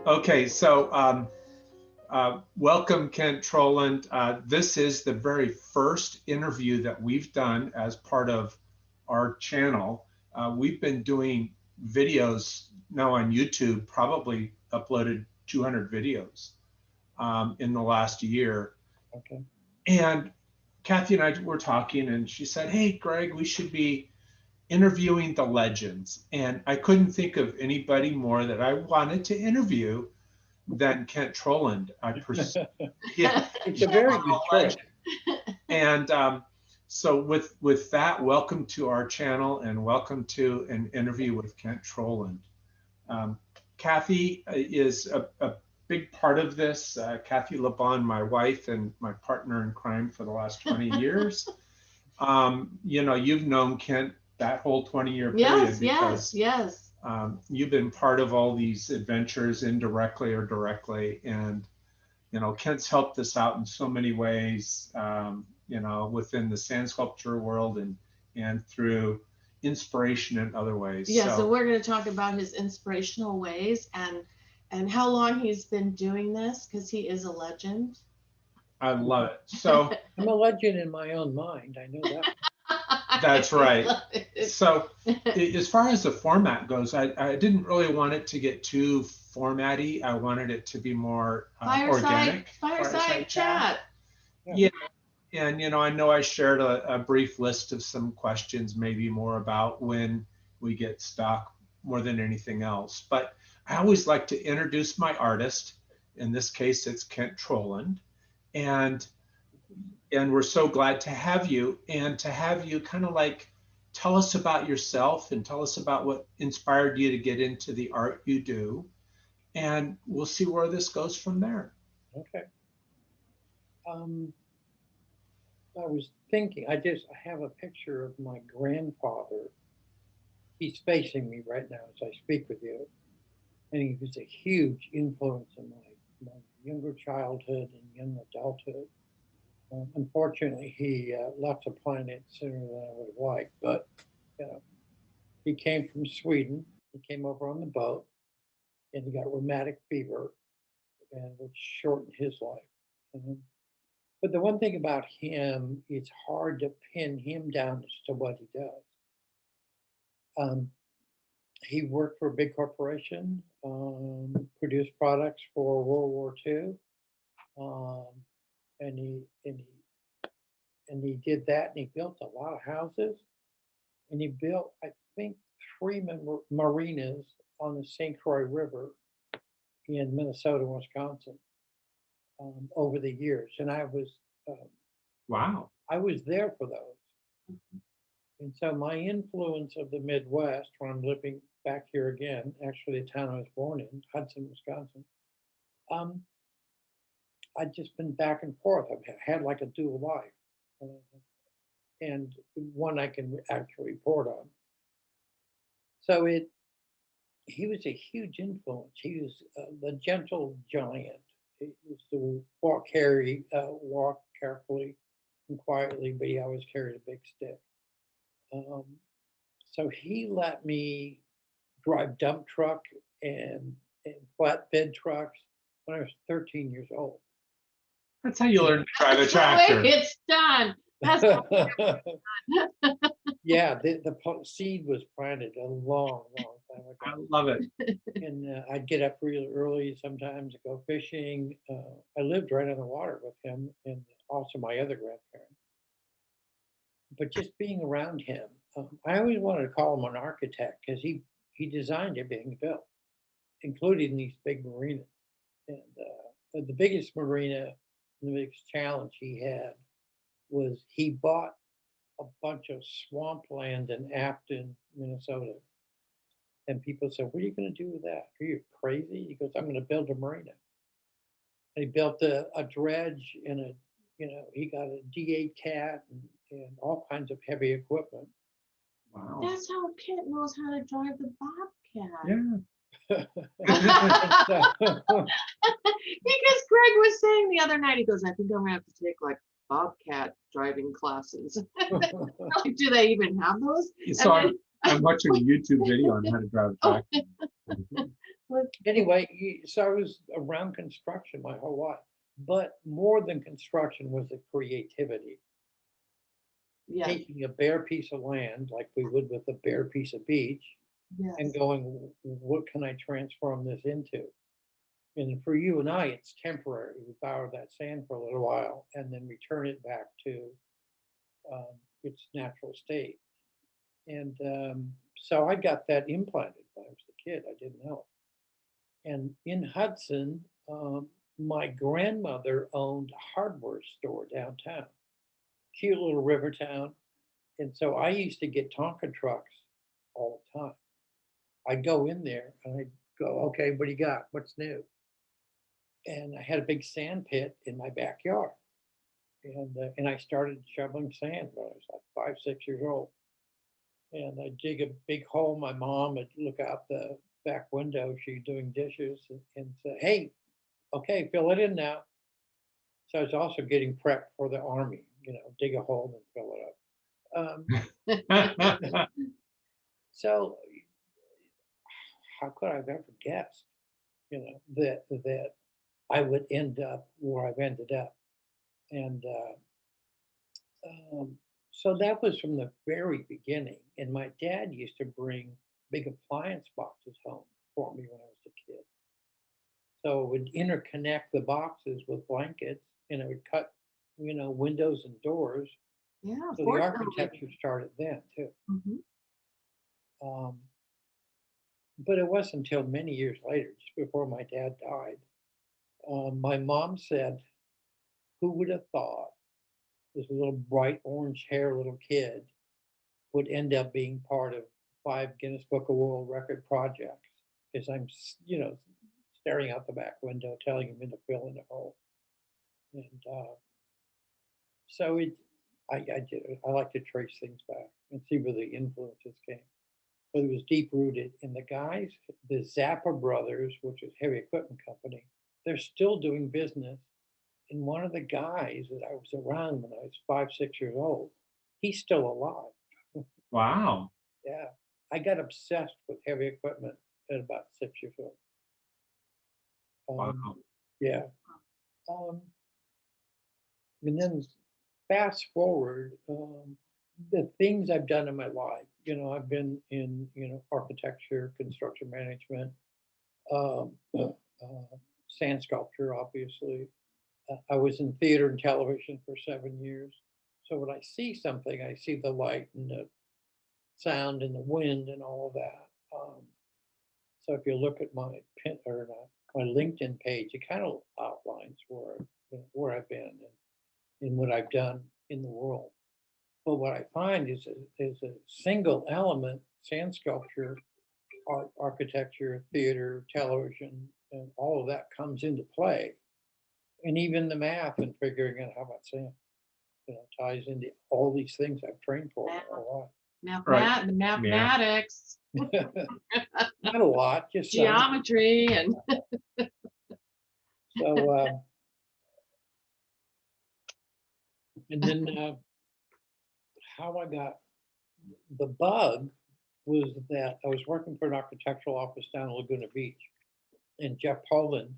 Okay, so welcome, Kent Trollen. This is the very first interview that we've done as part of our channel. We've been doing videos now on YouTube, probably uploaded 200 videos in the last year. Okay. And Kathy and I were talking, and she said, "Hey, Greg, we should be interviewing the legends." And I couldn't think of anybody more that I wanted to interview than Kent Trollen. Yeah, It's a very good choice. And so with that, welcome to our channel and welcome to an interview with Kent Trollen. Kathy is a big part of this. Kathy LeBon, my wife and my partner in crime for the last 20 years. You've known Kent that whole 20-year period because you've been part of all these adventures indirectly or directly. And, Kent's helped us out in so many ways, within the sand sculpture world and through inspiration in other ways. Yeah, so we're going to talk about his inspirational ways and how long he's been doing this, because he is a legend. I love it. So I'm a legend in my own mind. I know that. That's right. So as far as the format goes, I didn't really want it to get too formatty. I wanted it to be more organic. Fireside chat. Yeah. And, I know I shared a brief list of some questions, maybe more about when we get stuck more than anything else. But I always like to introduce my artist. In this case, it's Kent Trollen. And we're so glad to have you, and to have you kind of like tell us about yourself and tell us about what inspired you to get into the art you do. And we'll see where this goes from there. Okay. I was thinking, I have a picture of my grandfather. He's facing me right now as I speak with you. And he was a huge influence in my younger childhood and young adulthood. Unfortunately, he left the planet sooner than I would have liked, but he came from Sweden. He came over on the boat, and he got rheumatic fever, and which shortened his life. But the one thing about him, it's hard to pin him down as to what he does. He worked for a big corporation, produced products for World War II, and he did that, and he built a lot of houses, and he built, I think, 3 marinas on the St. Croix River in Minnesota, Wisconsin, over the years, and I was wow, I was there for those. And so my influence of the Midwest, when I'm living back here again, actually the town I was born in, Hudson, Wisconsin, I've just been back and forth. I've had like a dual life, and one I can actually report on. So he was a huge influence. He was the gentle giant. He used to walk carefully and quietly, but he always carried a big stick. So he let me drive dump truck and flatbed trucks when I was 13 years old. That's how you learn to drive a tractor. It's done. That's Yeah, the seed was planted a long time ago. I love it. And I'd get up really early sometimes to go fishing. I lived right on the water with him and also my other grandparents. But just being around him, I always wanted to call him an architect because he designed everything built, including these big marinas. And the biggest marina, the biggest challenge he had was he bought a bunch of swampland in Afton, Minnesota. And people said, "What are you going to do with that? Are you crazy?" He goes, "I'm going to build a marina." And he built a dredge and he got a D8 cat and all kinds of heavy equipment. Wow. That's how Kent knows how to drive the Bobcat. Yeah. Because Greg was saying the other night, he goes, "I think I'm gonna have to take like Bobcat driving classes." Like, do they even have those? So I'm watching a YouTube video on how to drive a tractor. Look, Anyway, so I was around construction my whole life, but more than construction was the creativity. yeah, Taking a bare piece of land, like we would with a bare piece of beach, and yes, going, what can I transform this into? And for you and I, it's temporary. We borrow that sand for a little while and then return it back to its natural state. And so I got that implanted when I was a kid. I didn't know it. And in Hudson, my grandmother owned a hardware store downtown, cute little river town. And so I used to get Tonka trucks all the time. I'd go in there and I'd go, okay, what do you got? What's new? And I had a big sand pit in my backyard. And I started shoveling sand when I was like 5, 6 years old. And I'd dig a big hole. My mom would look out the back window. She's doing dishes and say, hey, okay, fill it in now. So I was also getting prepped for the army, dig a hole and fill it up. So how could I have ever guessed, that I would end up where I've ended up? And so that was from the very beginning. And my dad used to bring big appliance boxes home for me when I was a kid. So it would interconnect the boxes with blankets, and it would cut, windows and doors. yeah, So the fortunately. architecture started then too. Mhm. Um, but it wasn't until many years later, just before my dad died, my mom said, "Who would have thought this little bright orange hair little kid would end up being part of 5 Guinness Book of World Record projects?" As I'm, staring out the back window, telling him to fill in a hole. And so I did it. I like to trace things back and see where the influences came. But it was deep rooted. And the guys, the Zappa brothers, which is a heavy equipment company, they're still doing business. And one of the guys that I was around when I was 5, 6 years old, he's still alive. Wow. Yeah. I got obsessed with heavy equipment at about 6 years old. Wow. Yeah. And then fast forward, the things I've done in my life. I've been in, architecture, construction management, um, sand sculpture, obviously. I was in theater and television for 7 years. So when I see something, I see the light and the sound and the wind and all of that. So if you look at my my LinkedIn page, it kind of outlines where I've been and what I've done in the world. But what I find is a single element, sand sculpture, art, architecture, theater, television, and all of that comes into play. And even the math and figuring out how about sand, ties into all these things I've trained for a lot. Right. The mathematics, Not a lot, just some. geometry, and So, and then how I got the bug was that I was working for an architectural office down in Laguna Beach, and Jeff Poland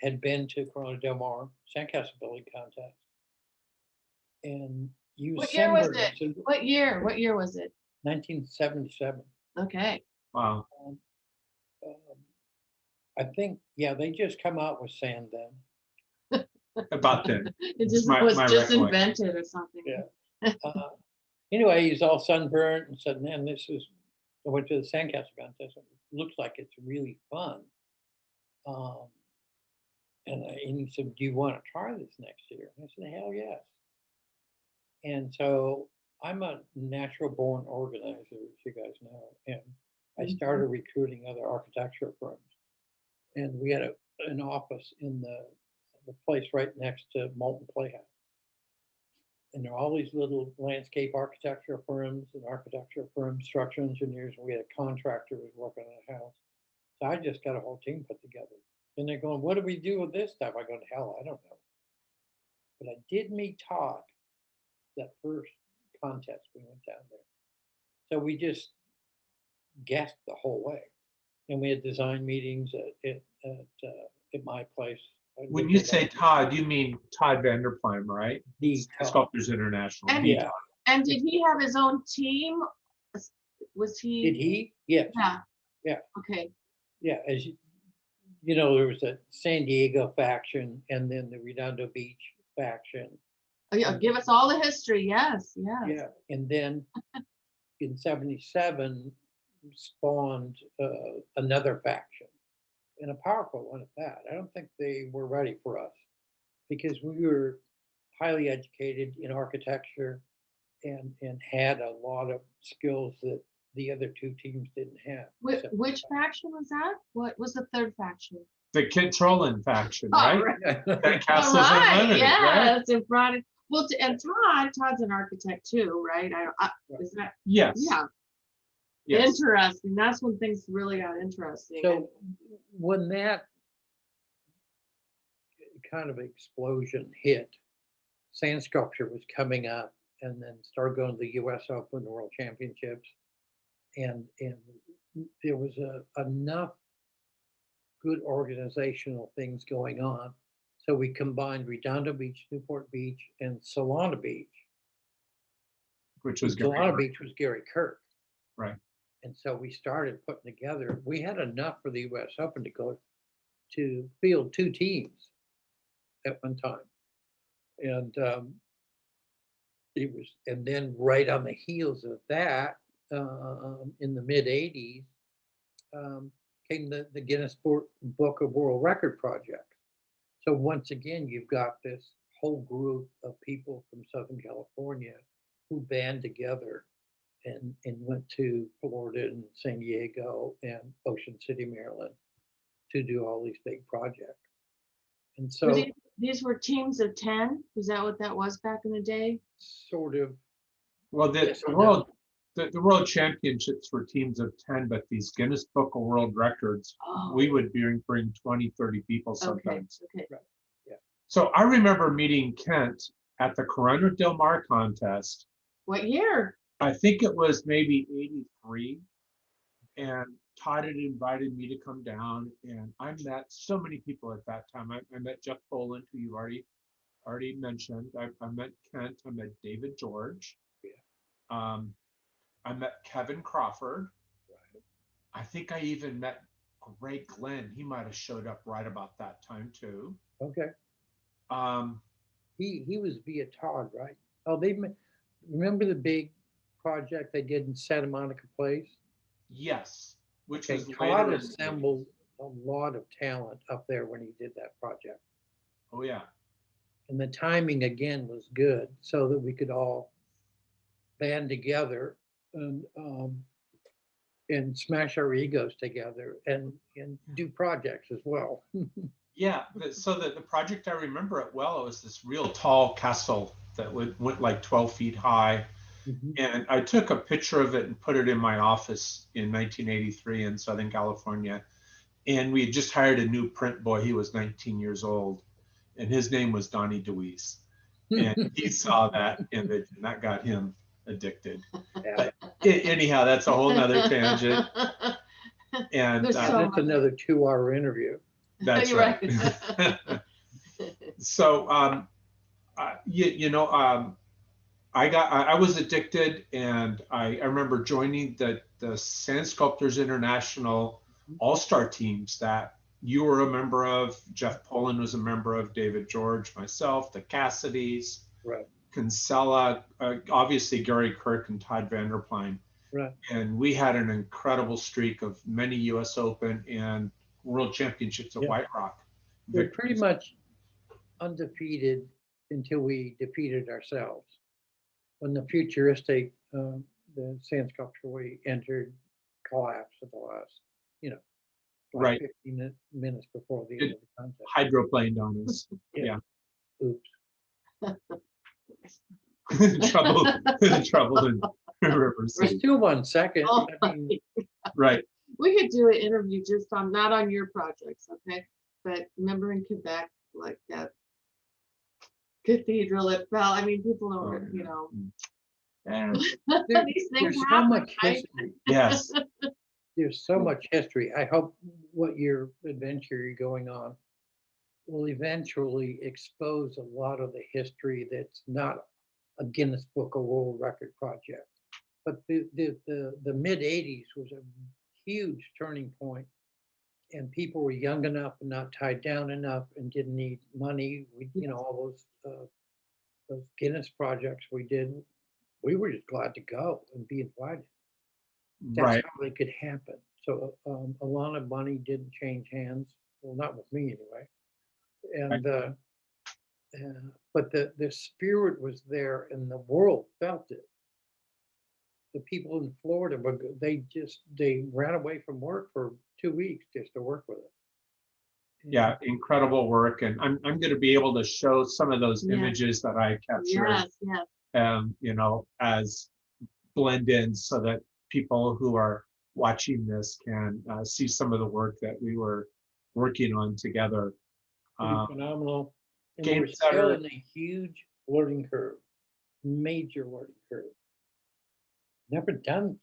had been to Corona Del Mar Sandcastle building contest, and used what year was sunburns it? in What year? What year was it? 1977. Okay. Wow. Um, I think, yeah, they just come out with sand then. About that. It just My was just recollection. invented or something. Yeah. Anyway, he's all sunburnt and said, man, I went to the Sandcastle contest. It looks like it's really fun. And he said, do you want to try this next year? And I said, hell yes. And so I'm a natural born organizer, as you guys know. And I started recruiting other architecture firms. And we had an office in the place right next to Molten Playhouse. And there are all these little landscape architecture firms and architecture firms, structural engineers, and we had a contractor who was working on a house. So I just got a whole team put together. And they're going, what do we do with this stuff? I go, hell, I don't know. But I did meet Todd that first contest we went down there. So we just guessed the whole way. and we had design meetings at my place. When you say Todd, you mean Todd Vanderplein, right? The Todd. Sculptors International. And, the Yeah. Todd. and did he have his own team? Was he? Did he? Yes. Yeah. Yeah. Okay. Yeah, as you know, there was a San Diego faction and then the Redondo Beach faction. Oh, yeah, give us all the history. Yes, yes. Yeah, and then in '77 spawned another faction, and a powerful one at that. I don't think they were ready for us because we were highly educated in architecture and had a lot of skills that the other two teams didn't have. Which faction was that? What was the third faction? The Kent Trollen faction, Oh, right? right. Sandcastles All right, Unlimited, right? yes, it brought it. Well, and Todd's an architect too, right? Is that? Yes. Yeah. Yes. Interesting. That's when things really got interesting. So when that kind of explosion hit, sand sculpture was coming up and then started going to the US Open, the World Championships. And there was enough good organizational things going on. So we combined Redondo Beach, Newport Beach, and Solana Beach. Which was Solana Beach was Gary Kirk. Right. And so we started putting together, we had enough for the US Open to go to field two teams at one time. And and then right on the heels of that, in the mid 80s, came the Guinness Book of World Record project. So once again, you've got this whole group of people from Southern California who band together and went to Florida and San Diego and Ocean City, Maryland to do all these big projects. And so these were teams of 10. Was that what that was back in the day? sort of. Well, Yes, the world championships were teams of 10, but these Guinness Book of World Records, we would bring 20, 30 people sometimes. Okay. Right. Yeah. So I remember meeting Kent at the Corona Del Mar contest. What year? I think it was maybe 83. And Todd had invited me to come down, and I met so many people at that time. I met Jeff Boland, who you already mentioned. I met Kent. I met David George. Yeah. I met Kevin Crawford. Right. I think I even met Greg Glenn. He might have showed up right about that time too. Okay. He was via Todd, right? Oh, remember the big project they did in Santa Monica Place? Yes, which was Todd later assembled a lot of talent up there when he did that project. Oh yeah. And the timing again was good, so that we could all band together and smash our egos together and do projects as well. Yeah, so the project, I remember it well. It was this real tall castle that went like 12 feet high. Mm-hmm. And I took a picture of it and put it in my office in 1983 in Southern California. And we had just hired a new print boy. He was 19 years old, and his name was Donnie DeWeese. And he saw that image, and that got him addicted. Yeah. But anyhow, that's a whole nother tangent. And that's another 2-hour interview. That's right. So, I was addicted, and I remember joining the Sand Sculptors International All-Star teams that you were a member of. Jeff Poland was a member of, David George, myself, the Cassidys, right. Kinsella, obviously Gary Kirk and Todd Vanderplein. Right. And we had an incredible streak of many US Open and World Championships at White Rock. We're pretty much undefeated until we defeated ourselves. When the futuristic, the sand sculpture we entered collapsed at the last, right, 15 minutes before the end of the contest. Hydroplaned on us. Yeah. Oops. trouble in River We're City. still 1 second. Oh, right. We could do an interview just not on your projects, okay? But remember in Quebec, like that cathedral it fell. I mean, people don't, Yeah. these things There's happen. so much right? history. Yes. there's so much history. I hope what your adventure you're going on will eventually expose a lot of the history that's not a Guinness Book of World Record project. But the mid 80s was a huge turning point, and people were young enough and not tied down enough and didn't need money. All those Guinness projects we did, we were just glad to go and be invited. That's Right. how it could happen. So a lot of money didn't change hands. Well, not with me anyway. And but the spirit was there, and the world felt it. The people in Florida they ran away from work for 2 weeks just to work with it. Yeah, incredible work. And I'm going to be able to show some of those Yes. images that I captured, Yes. as blend-ins so that people who are watching this can see some of the work that we were working on together. Pretty phenomenal. And Game we're still setter. in a huge learning curve, major learning curve. Never done,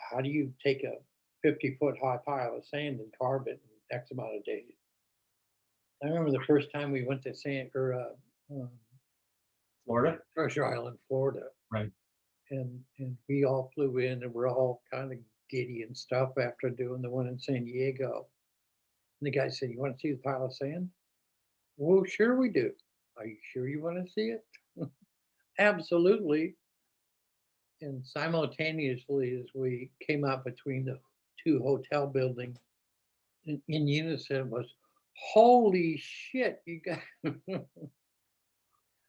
how do you take a 50-foot high pile of sand and carve it in X amount of days? I remember the first time we went to Florida? Treasure Island, Florida. Right. And we all flew in, and we're all kind of giddy and stuff after doing the one in San Diego. And the guy said, "You want to see the pile of sand?" Well, sure we do. Are you sure you want to see it? Absolutely. And simultaneously, as we came out between the two hotel buildings, in unison was, "Holy shit, you got."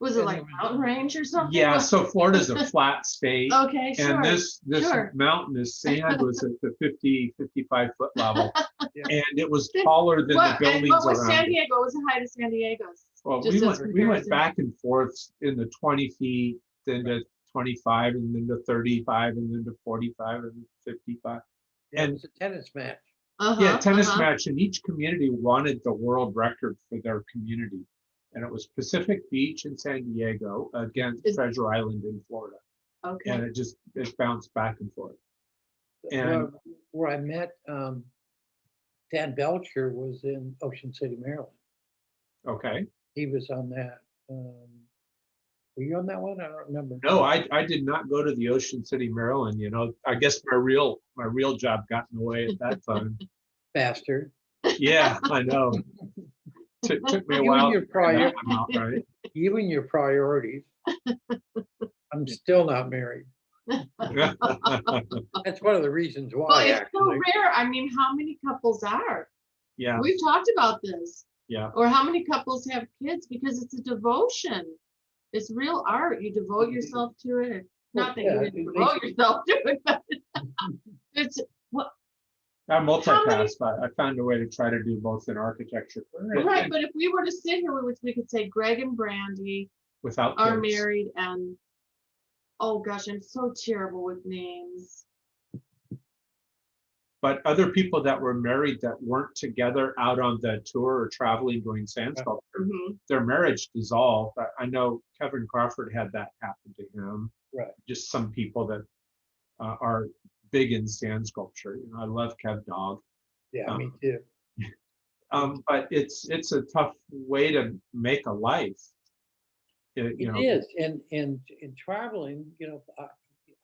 Was it like mountain range or something? Yeah, so Florida's a flat state. Okay, sure. And this sure. mountainous sand was at the 55-foot level. Yeah. And it was taller than the buildings what was around San it. Diego? What was the height of San Diego's? Well, Just as we went comparison. back and forth in the 20 feet, then to 25, and then to 35, and then to 45, and 55. Yeah, And it was a tennis match. tennis match, and each community wanted the world record for their community. And it was Pacific Beach in San Diego against Treasure Island in Florida. Okay. And it bounced back and forth. And where I met Dan Belcher was in Ocean City, Maryland. okay. He was on that. Were you on that one? I don't remember. No, I did not go to the Ocean City, Maryland. I guess my real job got in the way at that time. Bastard. Yeah, I know. Took me a You while. and your Right? You and your priorities. I'm still not married. That's one of the reasons why. Well, it's so rare. I mean, how many couples are? Yeah. We've talked about this. Yeah. Or how many couples have kids, because it's a devotion. It's real art. You devote yourself to it. Not that you didn't devote yourself to it, but it's what. I multitask, but I found a way to try to do both in architecture. Right, but if we were to sit here, we could say Greg and Brandy without are kids. married, and oh gosh, I'm so terrible with names. But other people that were married that weren't together out on the tour or traveling doing sand sculpture, their marriage dissolved. I know Kevin Crawford had that happen to him. Right. Just some people that are big in sand sculpture. I love Kev Dog. Yeah, me too. But it's a tough way to make a life. It is, and in traveling,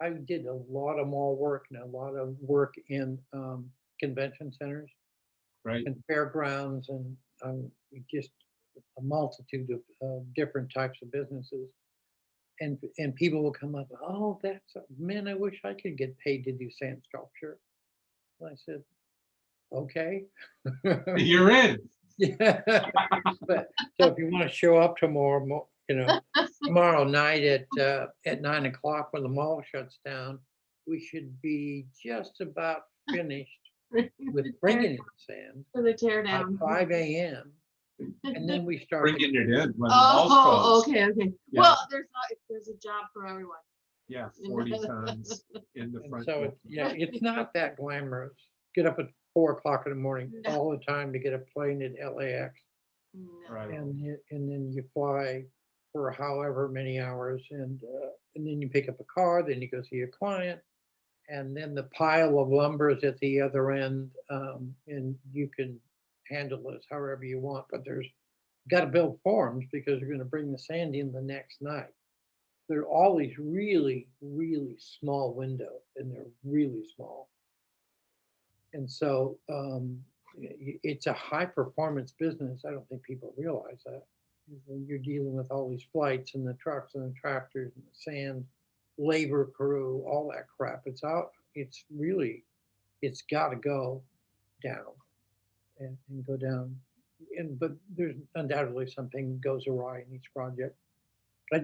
I did a lot of mall work and a lot of work in convention centers, right, and fairgrounds, and just a multitude of different types of businesses. And people will come up, "Oh, man, I wish I could get paid to do sand sculpture." And I said, "Okay, you're in." Yeah. But so if you want to show up tomorrow, tomorrow night at 9 o'clock when the mall shuts down, we should be just about finished with bringing in sand for the tear at down. 5 a.m. And then we start bringing it in when the mall's closed. Okay. Yeah. Well, there's a job for everyone. Yeah, 40 tons in the front. So it's not that glamorous. Get up at 4 o'clock in the morning all the time to get a plane at LAX, right, and then you fly for however many hours, and then you pick up a car, then you go see a client, and then the pile of lumber is at the other end, and you can handle this however you want. But there's got to build forms because you're going to bring the sand in the next night. There are all these really, really small windows, and they're really small. And so it's a high performance business. I don't think people realize that. When you're dealing with all these flights and the trucks and the tractors and the sand, labor crew, all that crap, it's really, it's got to go down and go down. But there's undoubtedly something goes awry in each project. I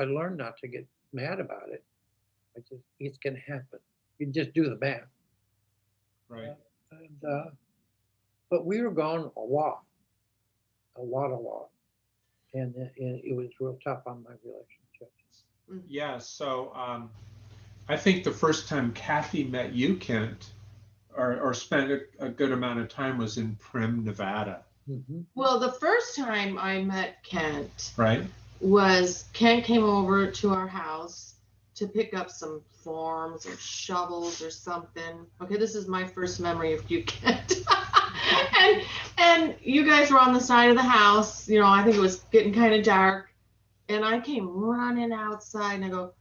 learned not to get mad about it. It's going to happen. You just do the math. Right. But we were gone a lot. And it was real tough on my relationships. Yeah. So I think the first time Kathy met you, Kent, or spent a good amount of time was in Primm, Nevada. Mm-hmm. Well, the first time I met Kent, right, was Kent came over to our house to pick up some forms or shovels or something. Okay, this is my first memory of you, Kent. and you guys were on the side of the house. You know, I think it was getting kind of dark, and I came running outside, and I go,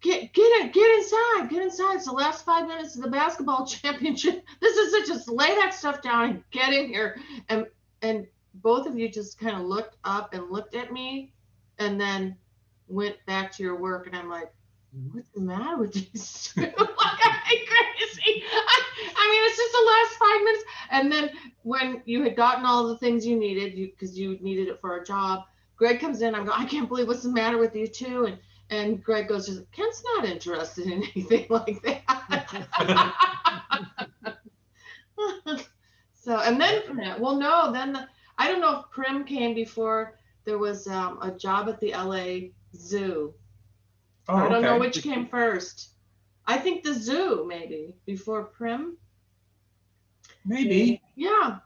get inside. It's the last 5 minutes of the basketball championship. This is just lay that stuff down and get in here. And both of you just kind of looked up and looked at me, and then went back to your work. And I'm like, what's the matter with these two? Like, I'm crazy. I mean, it's just the last 5 minutes. And then when you had gotten all the things you needed, because you needed it for a job, Greg comes in. I'm going, I can't believe what's the matter with you two. And Greg goes, Kent's not interested in anything like that. So, and then, well, no, then I don't know if Primm came before there was a job at the LA Zoo. Oh, I don't know okay. which came first. I think the zoo maybe before Primm. Maybe. Yeah.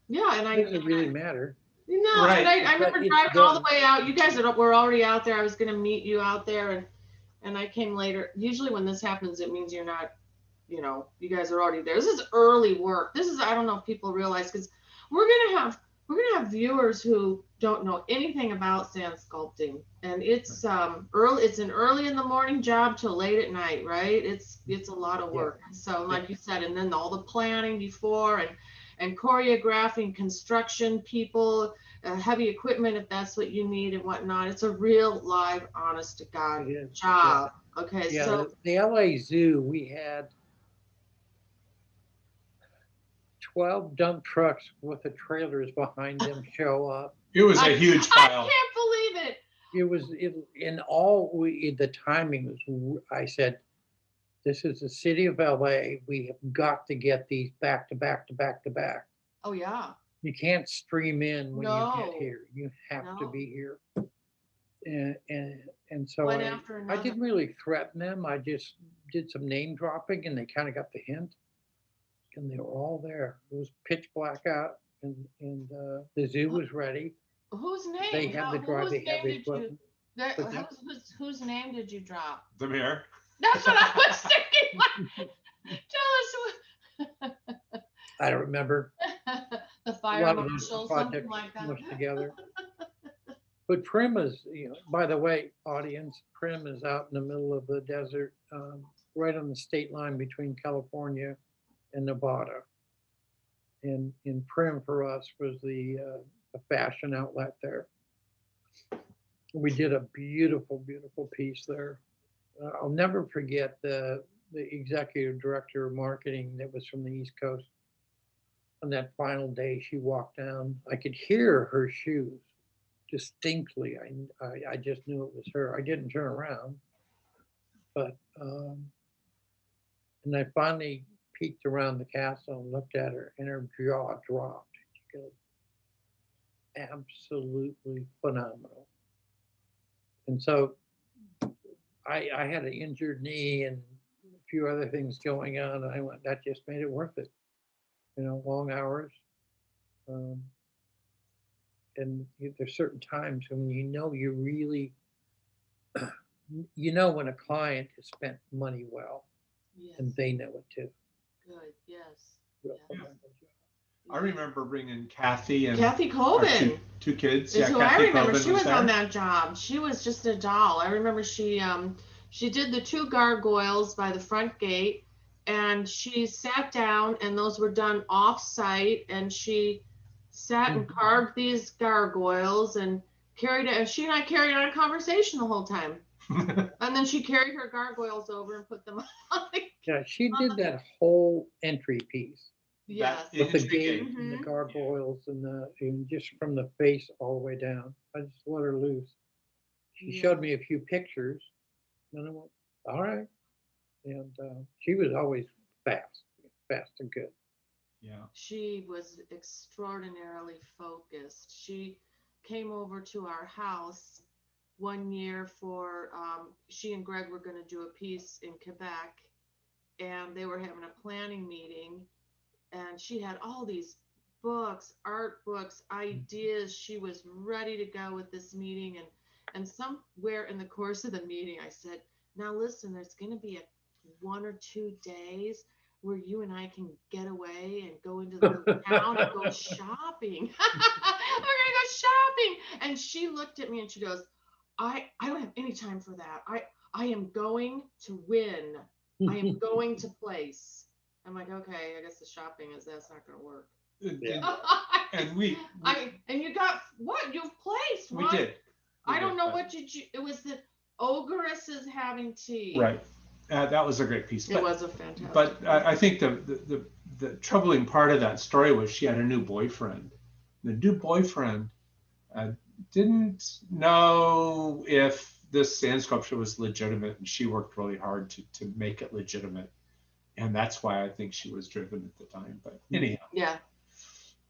And It doesn't really matter. No, Right. and I remember driving all the way out. You guys were already out there. I was going to meet you out there, and I came later. Usually when this happens, it means you're not, you guys are already there. This is early work. I don't know if people realize, because we're gonna have viewers who don't know anything about sand sculpting, and it's early. It's an early in the morning job till late at night, right? It's a lot of work. Yeah. So like you said, and then all the planning before and choreographing, construction people, heavy equipment if that's what you need and whatnot. It's a real live, honest to God job. Yeah. Okay, yeah, so the LA Zoo, we had 12 dump trucks with the trailers behind them show up. It was a huge pile. I can't believe it. The timing was, I said, this is the city of LA. We have got to get these back to back to back to back. Oh, yeah. You can't stream in when you get here. You have to be here. And so I didn't really threaten them. I just did some name dropping, and they kind of got the hint. And they were all there. It was pitch black out, and the zoo was ready. Whose name? They had the drive. They had the equipment. Whose name did you drop? The mayor. That's what I was thinking. Tell us. I don't remember. The fire marshal, something like that. Together. But Primm is, by the way, audience, Primm is out in the middle of the desert, right on the state line between California and Nevada. And Primm for us was the fashion outlet there. We did a beautiful, beautiful piece there. I'll never forget the executive director of marketing that was from the East Coast. On that final day, she walked down. I could hear her shoes distinctly. I just knew it was her. I didn't turn around, but and I finally peeked around the castle and looked at her, and her jaw dropped. She goes, absolutely phenomenal. And so I had an injured knee and a few other things going on, and I went, that just made it worth it. Long hours. And there's certain times when you really, when a client has spent money well. Yes. and they know it too. Good. Yes. Real Yeah. phenomenal job. I remember bringing Kathy and Kathy our Colvin two kids. is Yeah, who I Kathy remember. Colvin She was there. on that job. She was just a doll. I remember she did the 2 gargoyles by the front gate, and she sat down, and those were done off site, and she sat and carved these gargoyles and carried it. And she and I carried on a conversation the whole time. And then she carried her gargoyles over and put them on the, Yeah, she did that whole entry piece yes. with the Entry gate gate. and the Mhm. gargoyles and just from the face all the way down. I just let her loose. She Yeah. showed me a few pictures, and I went, all right. And she was always fast and good. Yeah. She was extraordinarily focused. She came over to our house one year for, she and Greg were going to do a piece in Quebec, and they were having a planning meeting, and she had all these books, art books, ideas. She was ready to go with this meeting, and somewhere in the course of the meeting, I said, "Now listen, there's going to be a 1 or 2 days where you and I can get away and go into the little town and go shopping. We're gonna go shopping." And she looked at me and she goes, I don't have any time for that. I am going to win. I am going to place." I'm like, okay, I guess the shopping that's not gonna work. Yeah. And and you got what? You've placed. we What? did. We I don't did, know but- what you. It was the ogress is having tea. Right. That was a great piece. It was a fantastic. But I think the troubling part of that story was she had a new boyfriend. The new boyfriend didn't know if this sand sculpture was legitimate, and she worked really hard to make it legitimate. And that's why I think she was driven at the time. But anyhow. Yeah.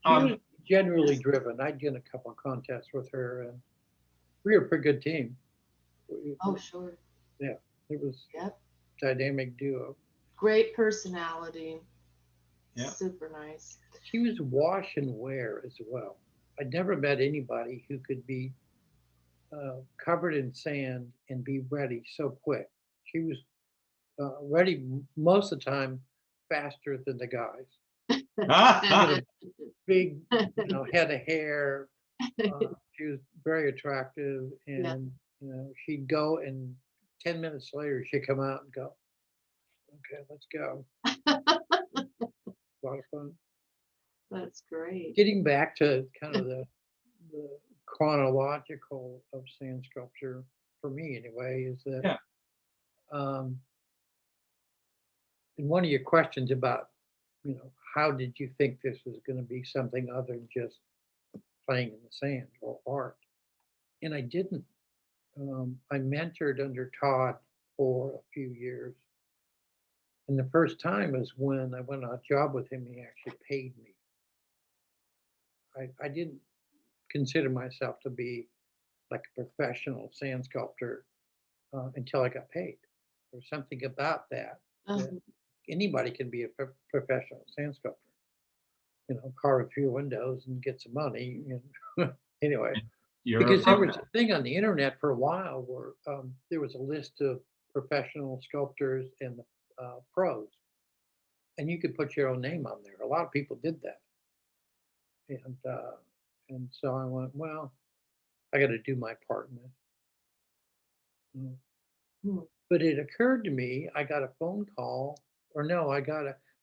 She was generally driven. I'd get a couple of contests with her, and we were a pretty good team. Oh, sure. It was Yep. a dynamic duo. Great personality. Yeah. Super nice. She was wash and wear as well. I'd never met anybody who could be covered in sand and be ready so quick. She was ready most of the time faster than the guys. Big, head of hair. She was very attractive, and she'd go, and 10 minutes later she'd come out and go, "Okay, let's go." A lot of fun. That's great. Getting back to kind of the chronological of sand sculpture, for me anyway, is that in one of your questions about, how did you think this was going to be something other than just playing in the sand or art? And I didn't. I mentored under Todd for a few years. And the first time was when I went on a job with him, he actually paid me. I didn't consider myself to be like a professional sand sculptor until I got paid. There's something about that. Anybody can be a professional sand sculptor. Carve a few windows and get some money. Anyway, because there was a thing on the internet for a while where there was a list of professional sculptors and the pros, and you could put your own name on there. A lot of people did that, and so I went, well, I got to do my part in this. But it occurred to me, I got a phone call, or no,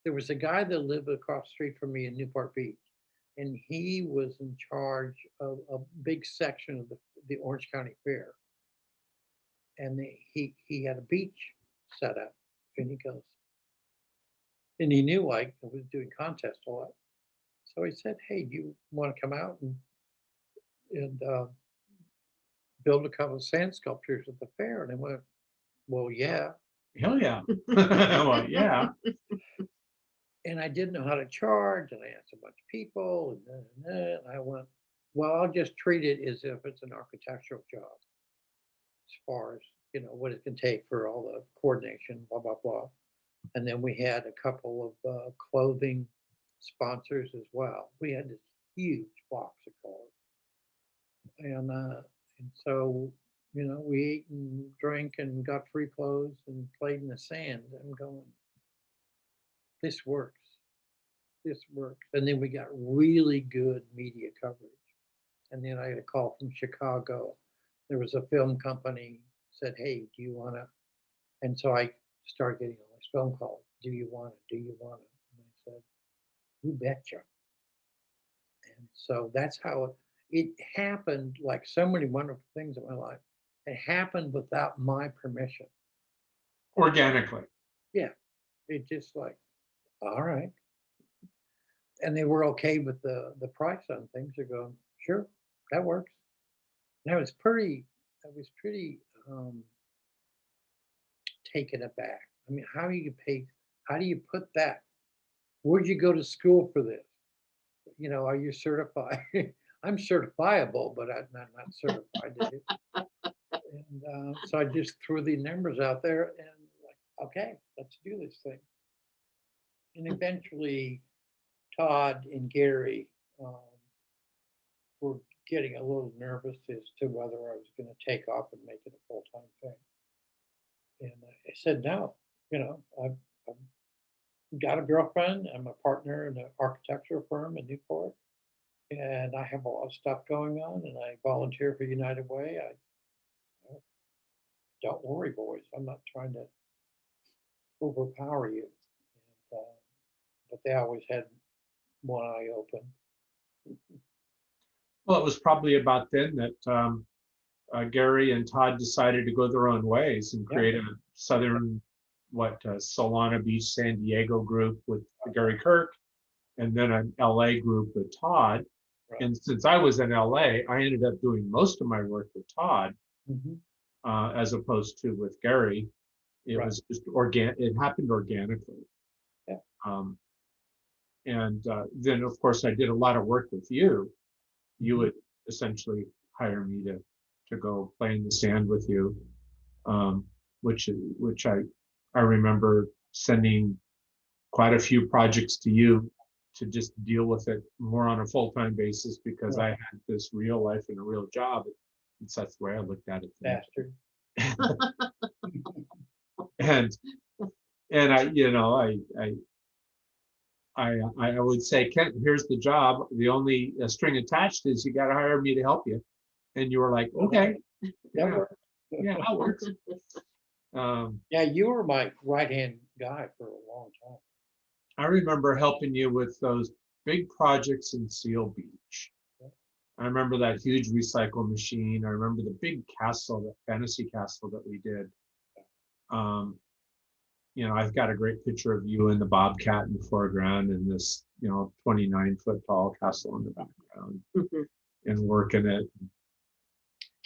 there was a guy that lived across the street from me in Newport Beach, and he was in charge of a big section of the Orange County Fair. And he had a beach set up, and he goes, and he knew I was doing contests a lot. So he said, "Hey, do you want to come out and build a couple of sand sculptures at the fair?" And I went, "Well, yeah." Hell yeah. Well, yeah. And I didn't know how to charge, and I asked a bunch of people, and I went, "Well, I'll just treat it as if it's an architectural job, as far as what it can take for all the coordination, blah blah blah." And then we had a couple of clothing sponsors as well. We had this huge box of clothes, and so we ate and drank and got free clothes and played in the sand. I'm going, this works. This works. And then we got really good media coverage. And then I had a call from Chicago. There was a film company said, hey, do you want to? And so I started getting all these phone calls. Do you want it? Do you want it? And I said, you betcha. And so that's how it happened, like so many wonderful things in my life. It happened without my permission. Organically. Yeah. It just like, all right. And they were okay with the price on things. They're going, sure, that works. And I was pretty taken aback. I mean, how do you put that? Where'd you go to school for this? You know, are you certified? I'm certifiable, but I'm not certified. And so I just threw the numbers out there and like, okay, let's do this thing. And eventually Todd and Gary were getting a little nervous as to whether I was going to take off and make it a full-time thing. And I said, no, you know, I've got a girlfriend. I'm a partner in an architectural firm in Newport. And I have a lot of stuff going on, and I volunteer for United Way. Don't worry, boys. I'm not trying to overpower you. And, but they always had one eye open. Well, it was probably about then that Gary and Todd decided to go their own ways and create a southern, Solana Beach, San Diego group with Gary Kirk, and then an LA group with Todd. Right. And since I was in LA, I ended up doing most of my work with Todd, as opposed to with Gary. It was just it happened organically. Yeah. And then, of course, I did a lot of work with you. You would essentially hire me to go play in the sand with you, which I remember sending quite a few projects to you to just deal with it more on a full-time basis because I had this real life and a real job. And so that's the way I looked at it. Bastard. and I would say, Kent, here's the job. The only string attached is you got to hire me to help you. And you were like, okay, that works. Yeah, that works. Yeah, you were my right-hand guy for a long time. I remember helping you with those big projects in Seal Beach. I remember that huge recycle machine. I remember the big castle, that fantasy castle that we did. I've got a great picture of you in the Bobcat in the foreground and this, 29-foot tall castle in the background and working it.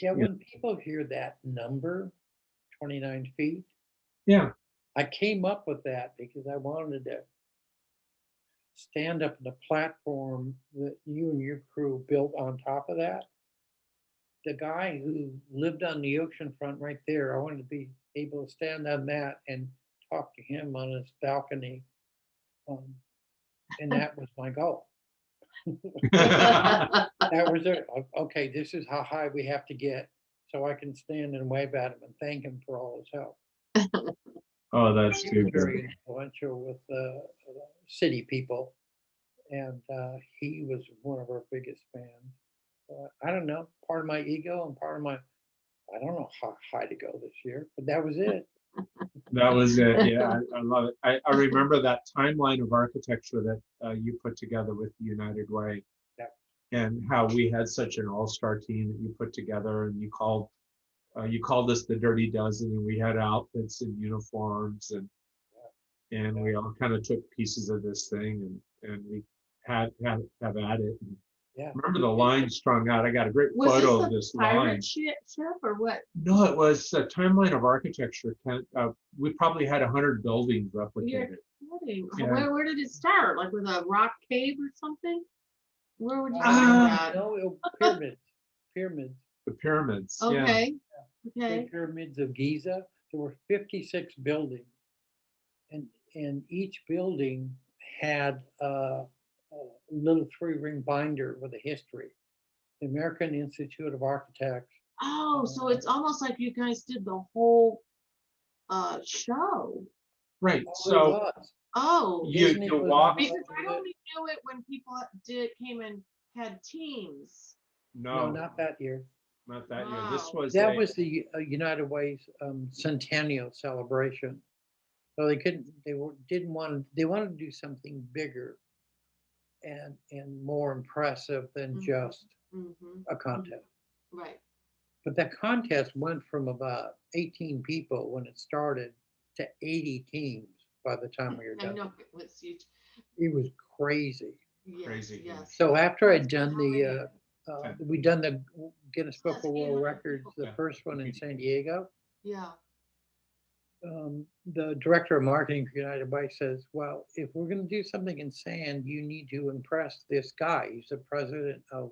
Yeah, when people hear that number, 29 feet. Yeah. I came up with that because I wanted to stand up in the platform that you and your crew built on top of that. The guy who lived on the ocean front right there, I wanted to be able to stand on that and talk to him on his balcony. And that was my goal. That was it. Okay, this is how high we have to get so I can stand and wave at him and thank him for all his help. Oh, that's too good. Very influential with city people, and he was one of our biggest fans. I don't know, part of my ego and part of my, I don't know how high to go this year, but that was it. That was it. Yeah, I love it. I remember that timeline of architecture that you put together with United Way, and how we had such an all-star team that you put together, and you called us the Dirty Dozen, and we had outfits and uniforms, and we all kind of took pieces of this thing, and we have at it. And remember the line strung out? I got a great photo of this line. Was this a pirate ship or what? No, it was a timeline of architecture. We probably had 100 buildings replicated. You're kidding. Yeah. Where did it start? Like with a rock cave or something? Where would you find that? No, pyramids. The pyramids. Okay. Yeah. Okay. The pyramids of Giza. There were 56 buildings, and each building had a little 3-ring binder with a history. The American Institute of Architects. Oh, so it's almost like you guys did the whole show. Right. So Oh, Disney you was walk. because involved I with it. only knew it when people came and had teams. No, No, not that year. not that year. This Wow. was That a was the United Way's centennial celebration. So they couldn't, didn't want, they wanted to do something bigger and more impressive than Mhm. just Mm-hmm. a contest. Right. But that contest went from about 18 people when it started to 80 teams by the time we were I done. know it was huge. It was crazy. Yes, Crazy. yes. So after I'd That's done how many- we'd done the Guinness Book That's of World 800 Records, people. the Yeah. first one in San Diego, Yeah. the director of marketing for United Way says, well, if we're going to do something in sand, you need to impress this guy. He's the president of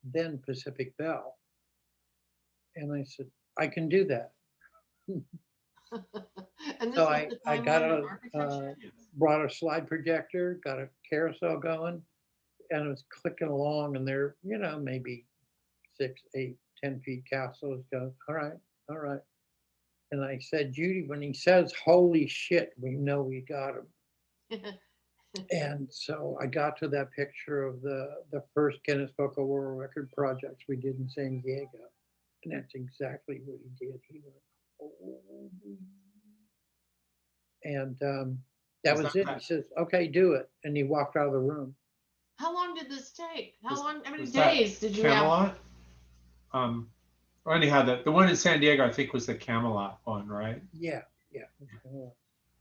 then Pacific Bell. And I said, I can do that. And this So was the I got timeline of a, architecture. brought a slide projector, got a carousel going, and it was clicking along, and there, maybe 6, 8, 10 feet castles go, all right, all right. And I said, Judy, when he says, holy shit, we know we got him. And so I got to that picture of the first Guinness Book of World Record projects we did in San Diego. And that's exactly what he did. He went, oh. And that was it. He says, okay, do it. And he walked out of the room. How long did this take? How many was that days did you have? Camelot? Or anyhow, the one in San Diego, I think, was the Camelot one, right? Yeah.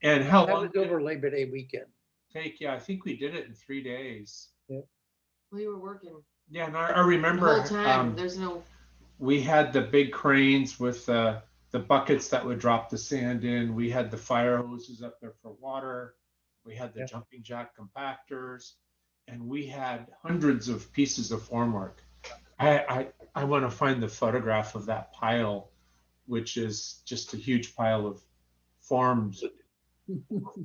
And how That long was did over Labor Day weekend. it take? Yeah, I think we did it in 3 days. We were working Yeah, and I the remember whole time. There's no. we had the big cranes with the buckets that would drop the sand in. We had the fire hoses up there for water. We had the jumping jack compactors, and we had hundreds of pieces of formwork. I want to find the photograph of that pile, which is just a huge pile of forms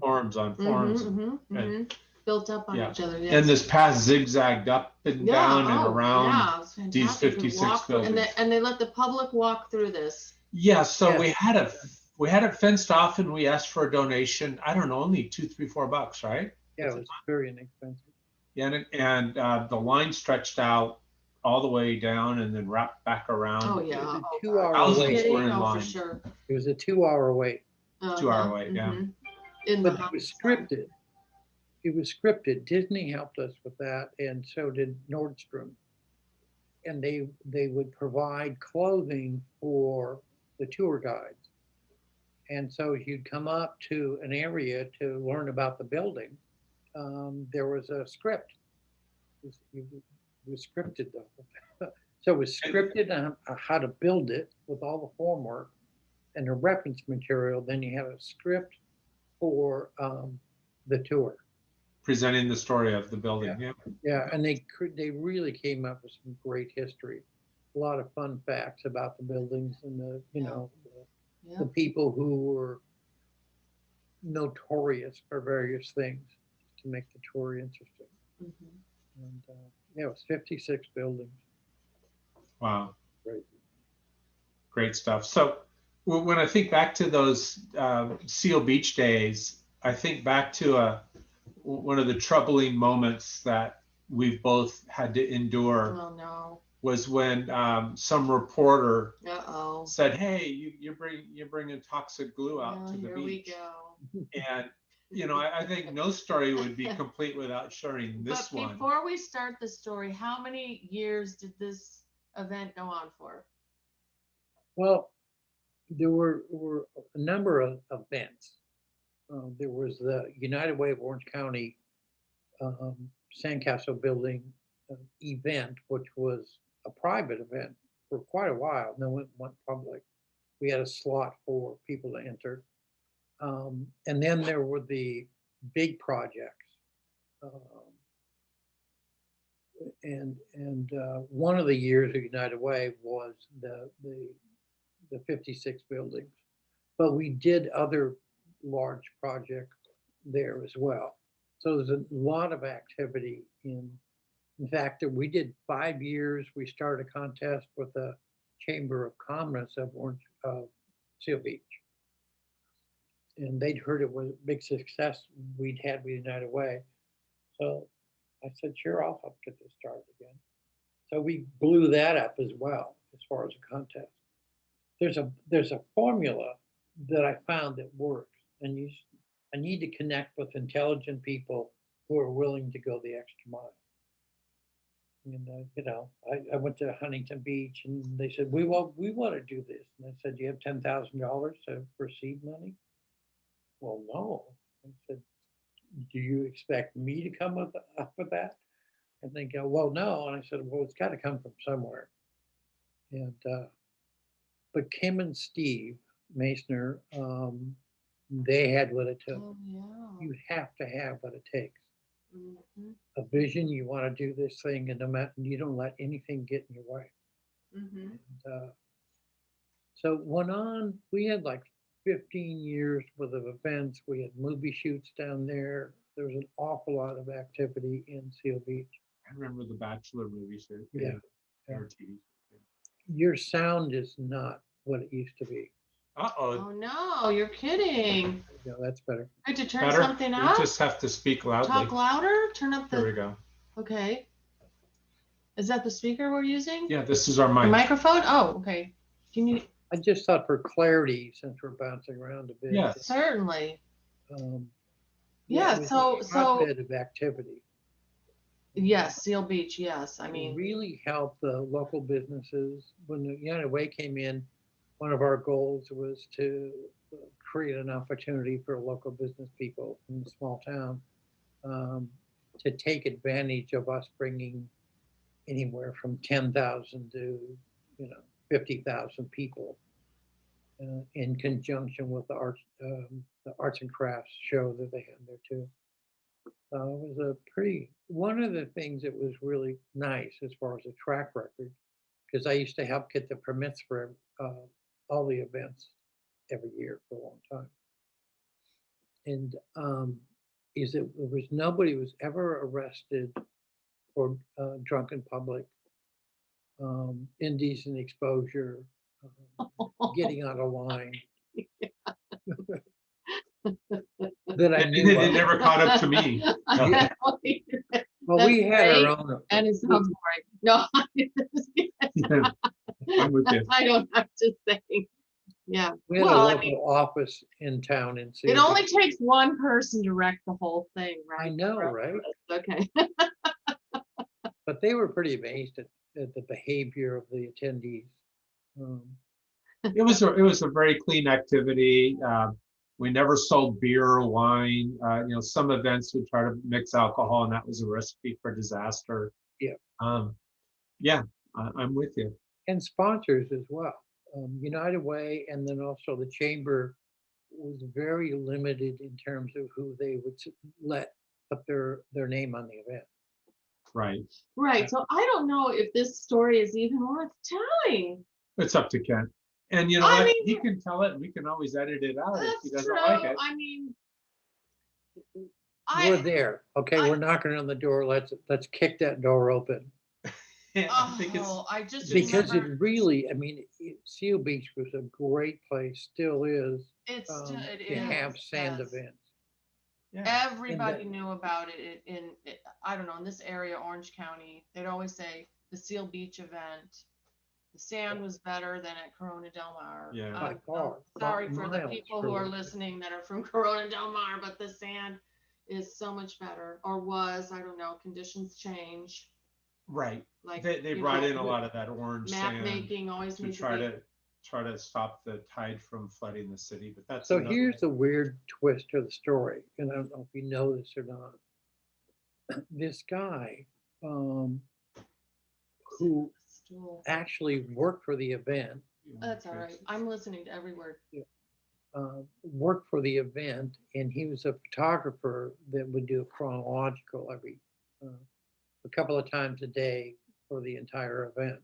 on forms, and Built up on yeah. each other. Yes. And this path zigzagged up and down and around Yeah, it was these fantastic. You could 56 walk through- buildings. and they let the public walk through this. Yeah, so Yeah. we had it fenced off, and we asked for a donation. I don't know, only $2, $3, $4, right? Yeah, it was very inexpensive. Yeah, and the line stretched out all the way down and then wrapped back around. Oh It yeah. was a Oh, 2-hour God. Thousands wait. were in Oh, line. for sure. It was a 2-hour wait. 2-hour wait, yeah. In But the it was scripted. It was scripted. Disney helped us with that, and so did Nordstrom. And they would provide clothing for the tour guides. And so as you'd come up to an area to learn about the building, there was a script. It was scripted though. So it was scripted on how to build it with all the formwork and the reference material. Then you have a script for the tour. Presenting the story of the building. Yeah. Yeah, and they really came up with some great history, a lot of fun facts about the buildings and the people who were notorious for various things to make the tour interesting. And it was 56 buildings. Wow. Great. Great stuff. So when I think back to those Seal Beach days, I think back to one of the troubling moments that we've both had to endure. Oh no. Was when some reporter Uh-oh. said, "Hey, you're bringing toxic glue out to the Here beach." we go. And I think no story would be complete without sharing this But one. before we start the story, how many years did this event go on for? Well, there were a number of events. There was the United Way of Orange County Sandcastle building event, which was a private event for quite a while. And then it went public. We had a slot for people to enter. And then there were the big projects. And one of the years of United Way was the 56 buildings. But we did other large projects there as well. So there's a lot of activity in fact, that we did 5 years. We started a contest with the Chamber of Commerce of Seal Beach. and they'd heard it was a big success we'd had with United Way. So I said, sure, I'll help get this started again. So we blew that up as well as far as a contest. There's a formula that I found that works, and I need to connect with intelligent people who are willing to go the extra mile. And I went to Huntington Beach, and they said we want to do this, and I said, you have $10,000 for seed money? Well, no. I said, do you expect me to come up with that? And they go, well, no. And I said, well, it's got to come from somewhere. And but Kim and Steve Masner, they had what it took. Oh, yeah. You have to have what it takes. Mm-hmm. A vision. You want to do this thing, and you don't let anything get in your way. Mm-hmm. And, so went on. We had like 15 years worth of events. We had movie shoots down there. There was an awful lot of activity in Seal Beach. I remember the Bachelor movie shoot. Yeah. TV. Your sound is not what it used to be. Oh no, you're kidding. Yeah, that's better. I had to turn Better? something We up. just have to speak loudly. Talk louder. Turn up There we the. go. Okay. Is that the speaker we're using? Yeah, this is our The mic. microphone. Oh, okay. Can you? I just thought for clarity, since we're bouncing around a bit. Yes. Certainly. Yeah, Yeah. it was So a hotbed of activity. yes, Seal Beach. Yes, I It mean. really helped the local businesses. When the United Way came in, one of our goals was to create an opportunity for local business people in the small town to take advantage of us bringing anywhere from 10,000 to 50,000 people in conjunction with the arts and crafts show that they had there too. It was one of the things that was really nice as far as a track record, because I used to help get the permits for all the events every year for a long time. And nobody was ever arrested for drunken public, indecent exposure, getting out of line. That I knew It never caught up to me. Yeah. Well, we had our own. And it sounds boring. No, I'm with you. I don't have to say. Yeah. We had a local office in town in Seal It only Beach. takes one person to wreck the whole thing, right? I know, right? Okay. But they were pretty amazed at the behavior of the attendees. It was a very clean activity. We never sold beer or wine. Some events would try to mix alcohol, and that was a recipe for disaster. Yeah. I'm with you. And sponsors as well. United Way, and then also the Chamber was very limited in terms of who they would let put their name on the event. Right. Right. So I don't know if this story is even worth telling. It's up to Kent. And you know I what? mean, He can tell it, and we can always edit it out if he That's doesn't true. like it. I mean, We're there. Okay, we're knocking on the door. Let's kick that door open. Yeah, I think it's I just Because remember, it really, Seal Beach was a great place, still is, it to have sand yes. events. yeah. Everybody knew about it I don't know, in this area, Orange County. They'd always say the Seal Beach event. The sand was better than at Corona Del Mar. Yeah. By far, Sorry by for the miles people for who are me. listening that are from Corona Del Mar, but the sand is so much better, or was. I don't know. Conditions change. Right. Like They brought in a lot of that orange map sand making always to needs try to to stop the tide from flooding the city. But that's So another- here's the weird twist to the story, and I don't know if you know this or not. This guy who actually worked for the event, That's all right. I'm listening to every word. worked for the event, and he was a photographer that would do a chronological every a couple of times a day for the entire event.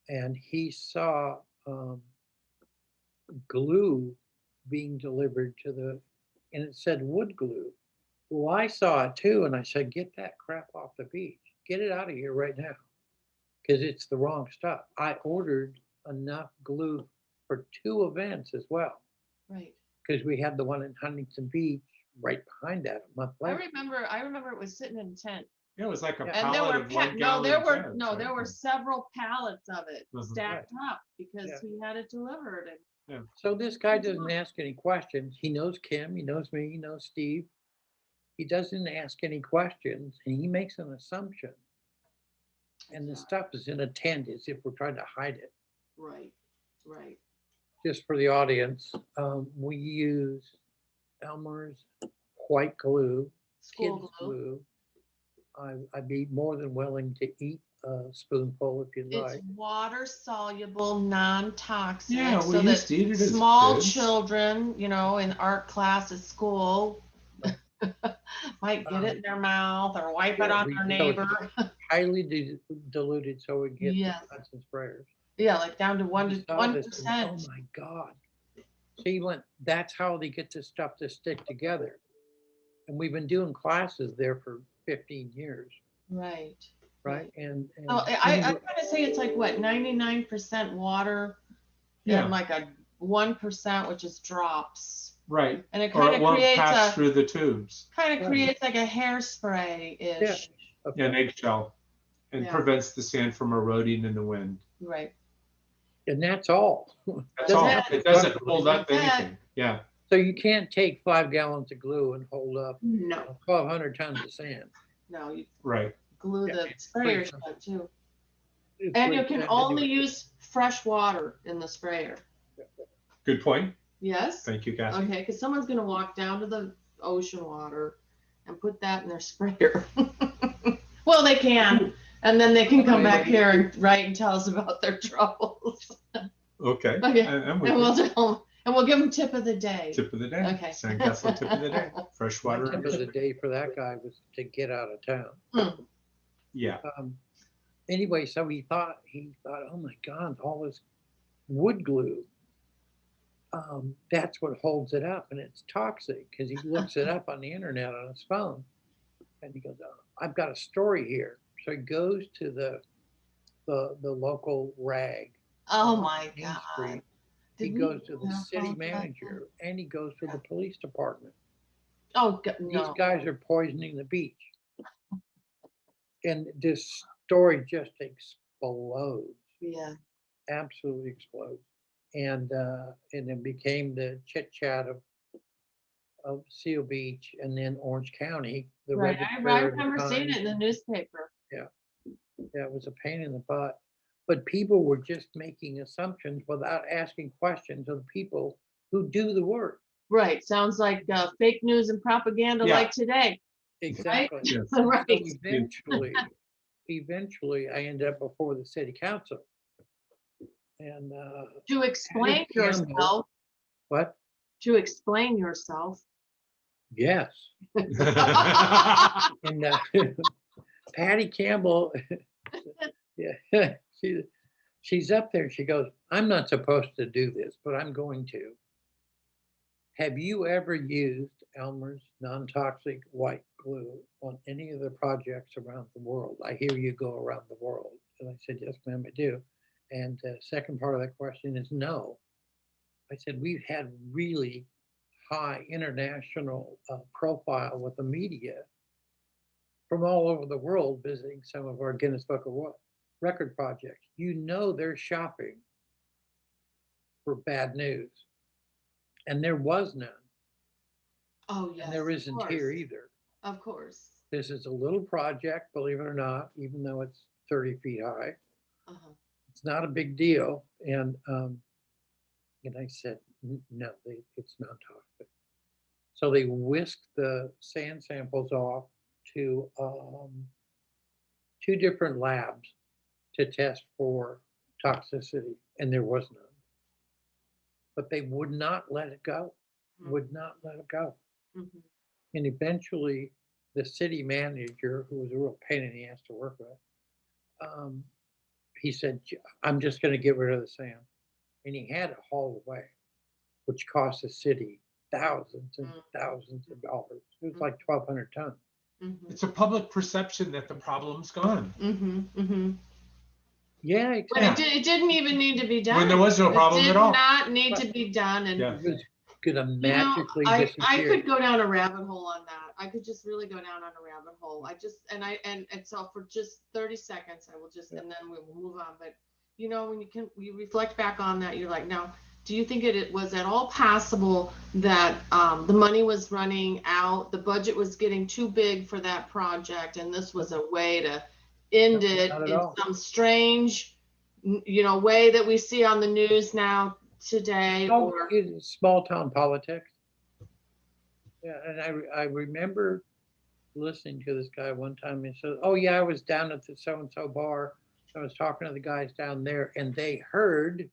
And he saw glue being delivered and it said wood glue. Well, I saw it too, and I said, get that crap off the beach. Get it out of here right now, because it's the wrong stuff. I ordered enough glue for 2 events as well, Right. because we had the one in Huntington Beach right behind that a month I later. remember it was sitting in a tent. It was like a Yeah. And there pallet were of 1 no, gallon there were jugs, no, right? there were several pallets of it Mhm. stacked up because Yeah. he had it delivered. And So this guy doesn't ask any questions. He knows Kim, he knows me, he knows Steve. He doesn't ask any questions, and he makes an assumption. And the stuff is in a tent as if we're trying to hide it. right, right. Just for the audience, we use Elmer's white glue, School kids glue. I'd be more than willing to eat a spoonful if you'd It's like. water soluble, non-toxic. Yeah, we so used that to eat it as small kids. children, you know, in art class at school might get it in their mouth or wipe it Yeah, on we their do. neighbor. Highly diluted, so we get Yes. the Hudson sprayers. Yeah, like down to We 1 saw this and, 1%. oh my God. So he went, that's how they get this stuff to stick together. And we've been doing classes there for 15 years, Right. right? And Oh, I kind of say it's like what, 99% water Yeah, and like a 1%, which is drops. right. And it Or kind it of won't creates pass a through the tubes. Right. creates like a hairspray-ish. Okay. An eggshell, and Yeah. prevents the sand from eroding in the wind. Right. And that's all. That's Does all. it? It doesn't hold up That's it. anything. Yeah. So you can't take 5 gallons of glue and hold up No, 1,200 tons of sand. no, you Right. glue Yeah, the it's sprayer pretty shut too. It's And you pretty can bad only anyway. use fresh water in the sprayer. Good point. Yes? Thank you, Kathy. Okay, because someone's gonna walk down to the ocean water and put that in their sprayer. Well, they can, and then they can come back here and write and tell us about their troubles. Okay. Okay. I'm with And you. we'll give them tip of the day. Tip of the day. Okay. Sandcastle tip of the day. My Freshwater. tip of the day for that guy was to get out of town. Yeah. Anyway, so he thought, oh my God, all this wood glue. That's what holds it up, and it's toxic because he looks it up on the internet on his phone, and he goes, oh, "I've got a story here." So he goes to the local rag. Oh on my Main God. Street. He Did we goes to the have city phones back then? manager, and he goes to the police department. Oh, These no. guys are poisoning the beach, and this story just explodes. Yeah. Absolutely explodes, and it became the chit chat of Seal Beach and then Orange County. The Right. Reddit I thread and remember seeing it in the Times. newspaper. Yeah, it was a pain in the butt, but people were just making assumptions without asking questions of the people who do the work. Right. Sounds like fake news and propaganda Yeah. like today. Exactly. Yes. So Right. eventually, I ended up before the city council, and To explain Patty Campbell. yourself. what? To explain yourself. Yes. And Patty Campbell, yeah, she's up there. She goes, "I'm not supposed to do this, but I'm going to. Have you ever used Elmer's non-toxic white glue on any of the projects around the world? I hear you go around the world." And I said, "Yes, ma'am, I do." And the second part of that question is no. I said, "We've had really high international profile with the media from all over the world visiting some of our Guinness Book of Record projects. You know they're shopping for bad news. And there was none. Oh, yes. And there isn't of here course. either. Of course. This is a little project, believe it or not, even though it's 30 feet high. Uh-huh. It's not a big deal. And I said, no, it's not toxic. So they whisked the sand samples off to 2 different labs to test for toxicity, and there was none. But they would not let it go, would not let it go. Mhm. And eventually the city manager, who was a real pain in the ass to work with, he said, "I'm just going to get rid of the sand." And he had it hauled away, which cost the city thousands and thousands of dollars. It was like 1,200 tons. Mhm. It's a public perception that the problem's gone. Mhm. Mhm. Yeah, But exactly. it didn't even need to be done. When there was no problem It at did all. not need to be done. And Yeah. It was gonna You know, magically I disappear. could go down a rabbit hole on that. I could just really go down on a rabbit hole. And so for just 30 seconds, I will just, Yeah. and then we will move on. But you know, when you reflect back on that, you're like, now, do you think it was at all possible that the money was running out, the budget was getting too big for that project, and this was a way to end No, it not at in all. some strange, way that we see on the news now today? Oh, Or it's small town politics. Yeah, and I remember listening to this guy one time and said, "Oh yeah, I was down at the so and so bar. I was talking to the guys down there, and they heard,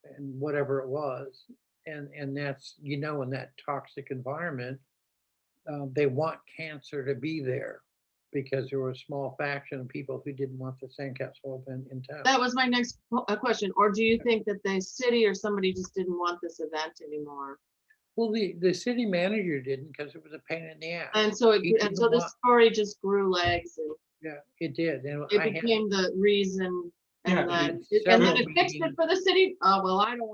and whatever it was, and that's in that toxic environment, they want cancer to be there because there were a small faction of people who didn't want the sandcastle open in town." that was my next question. Or do you think that the city or somebody just didn't want this event anymore? Well, the city manager didn't because it was a pain in the ass. And so He and didn't so this want, story just grew legs, and yeah, it did, and it I had became the reason, Yeah, and then several it fixed it meetings. for the city. Oh well, I don't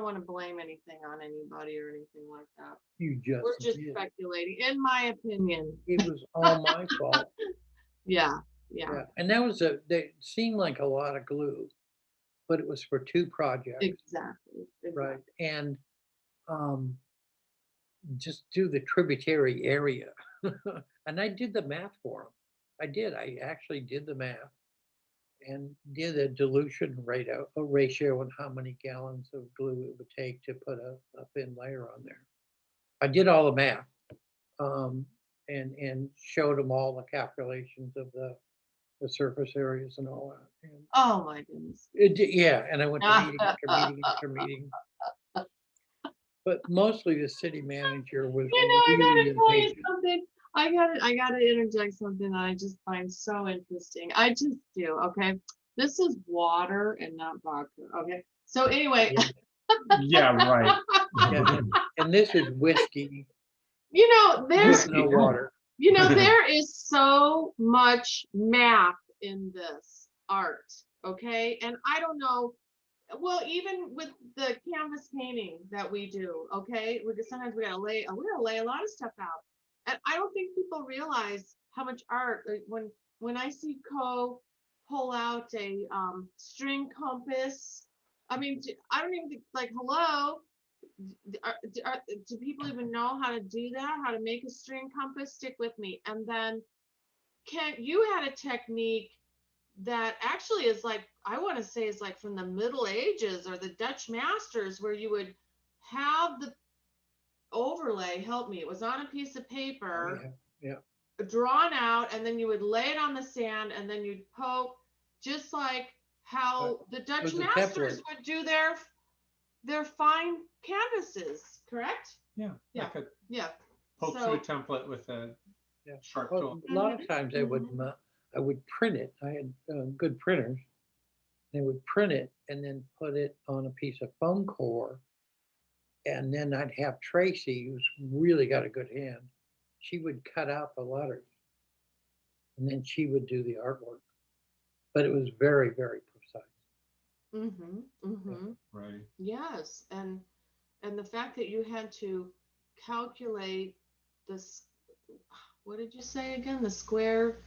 want to blame anything on anybody or anything like that. You We're just just did. speculating, in my opinion. It was all my fault. Yeah. Yeah, and that was they seemed like a lot of glue, but it was for two projects, Exactly. right? And um, just do the tributary area, and I did the math for them. I did. I actually did the math and did a dilution rate a ratio on how many gallons of glue it would take to put a thin layer on there. I did all the math, um, and showed them all the calculations of the surface areas and all that. And Oh my goodness. yeah, and I went to meeting after meeting after meeting. But mostly the city manager was I really gotta tell you impatient. something. I gotta interject something that I just find so interesting. I just do. Okay, this is water and not vodka. Okay, so anyway, Yeah, right. Yeah, and this is whiskey there's with no water. there is so much math in this art. Okay, and I don't know. Well, even with the canvas painting that we do, okay, sometimes we gotta lay a lot of stuff out, and I don't think people realize how much art. Like when I see Co pull out a string compass, I mean, I don't even think, like, hello, do people even know how to do that? How to make a string compass? Stick with me. And then, you had a technique that actually is like, I want to say is like from the Middle Ages or the Dutch masters, where you would have the overlay, help me, it was on a piece of paper, Yeah, drawn out, and then you would lay it on the sand, and then you'd poke, just like how the Dutch was a masters template. would do their fine canvases, correct? Yeah, Yeah. like a Yeah. poke through a template with a Yeah. sharp Well, tool. a lot of times I would print it. I had good printers. They would print it and then put it on a piece of foam core, and then I'd have Tracy, who's really got a good hand. She would cut out the letters, and then she would do the artwork. But it was very, very precise. Mm-hmm. Mm-hmm. Right. Yes, and the fact that you had to calculate this, what did you say again? The square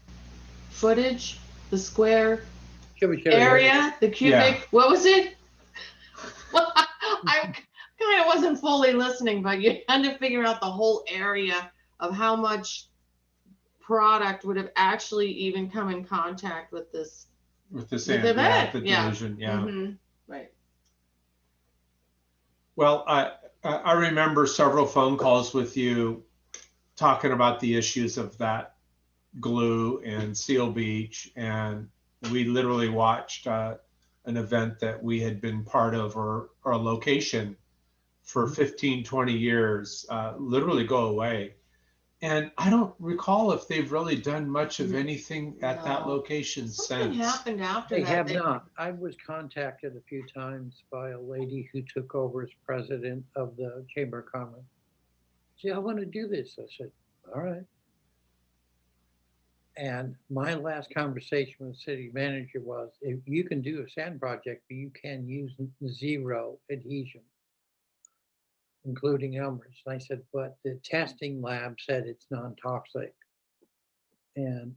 footage, the square area, the cubic, Yeah. what was it? I kind of wasn't fully listening, but you had to figure out the whole area of how much product would have actually even come in contact with this With the with sand, the yeah, event. the Yeah. delusion, yeah. Mm-hmm. Right. Well, I remember several phone calls with you talking about the issues of that glue and Seal Beach, and we literally watched an event that we had been part of, or a location for 15, 20 years, literally go away. And I don't recall if they've really done much of anything at that No. location Something since. happened after They that. have not. I was contacted a few times by a lady who took over as president of the Chamber of Commerce. She said, "I want to do this." I said, "All right." And my last conversation with the city manager was, if you can do a sand project, but you can use zero adhesion. including Elmer's. And I said, but the testing lab said it's non-toxic. And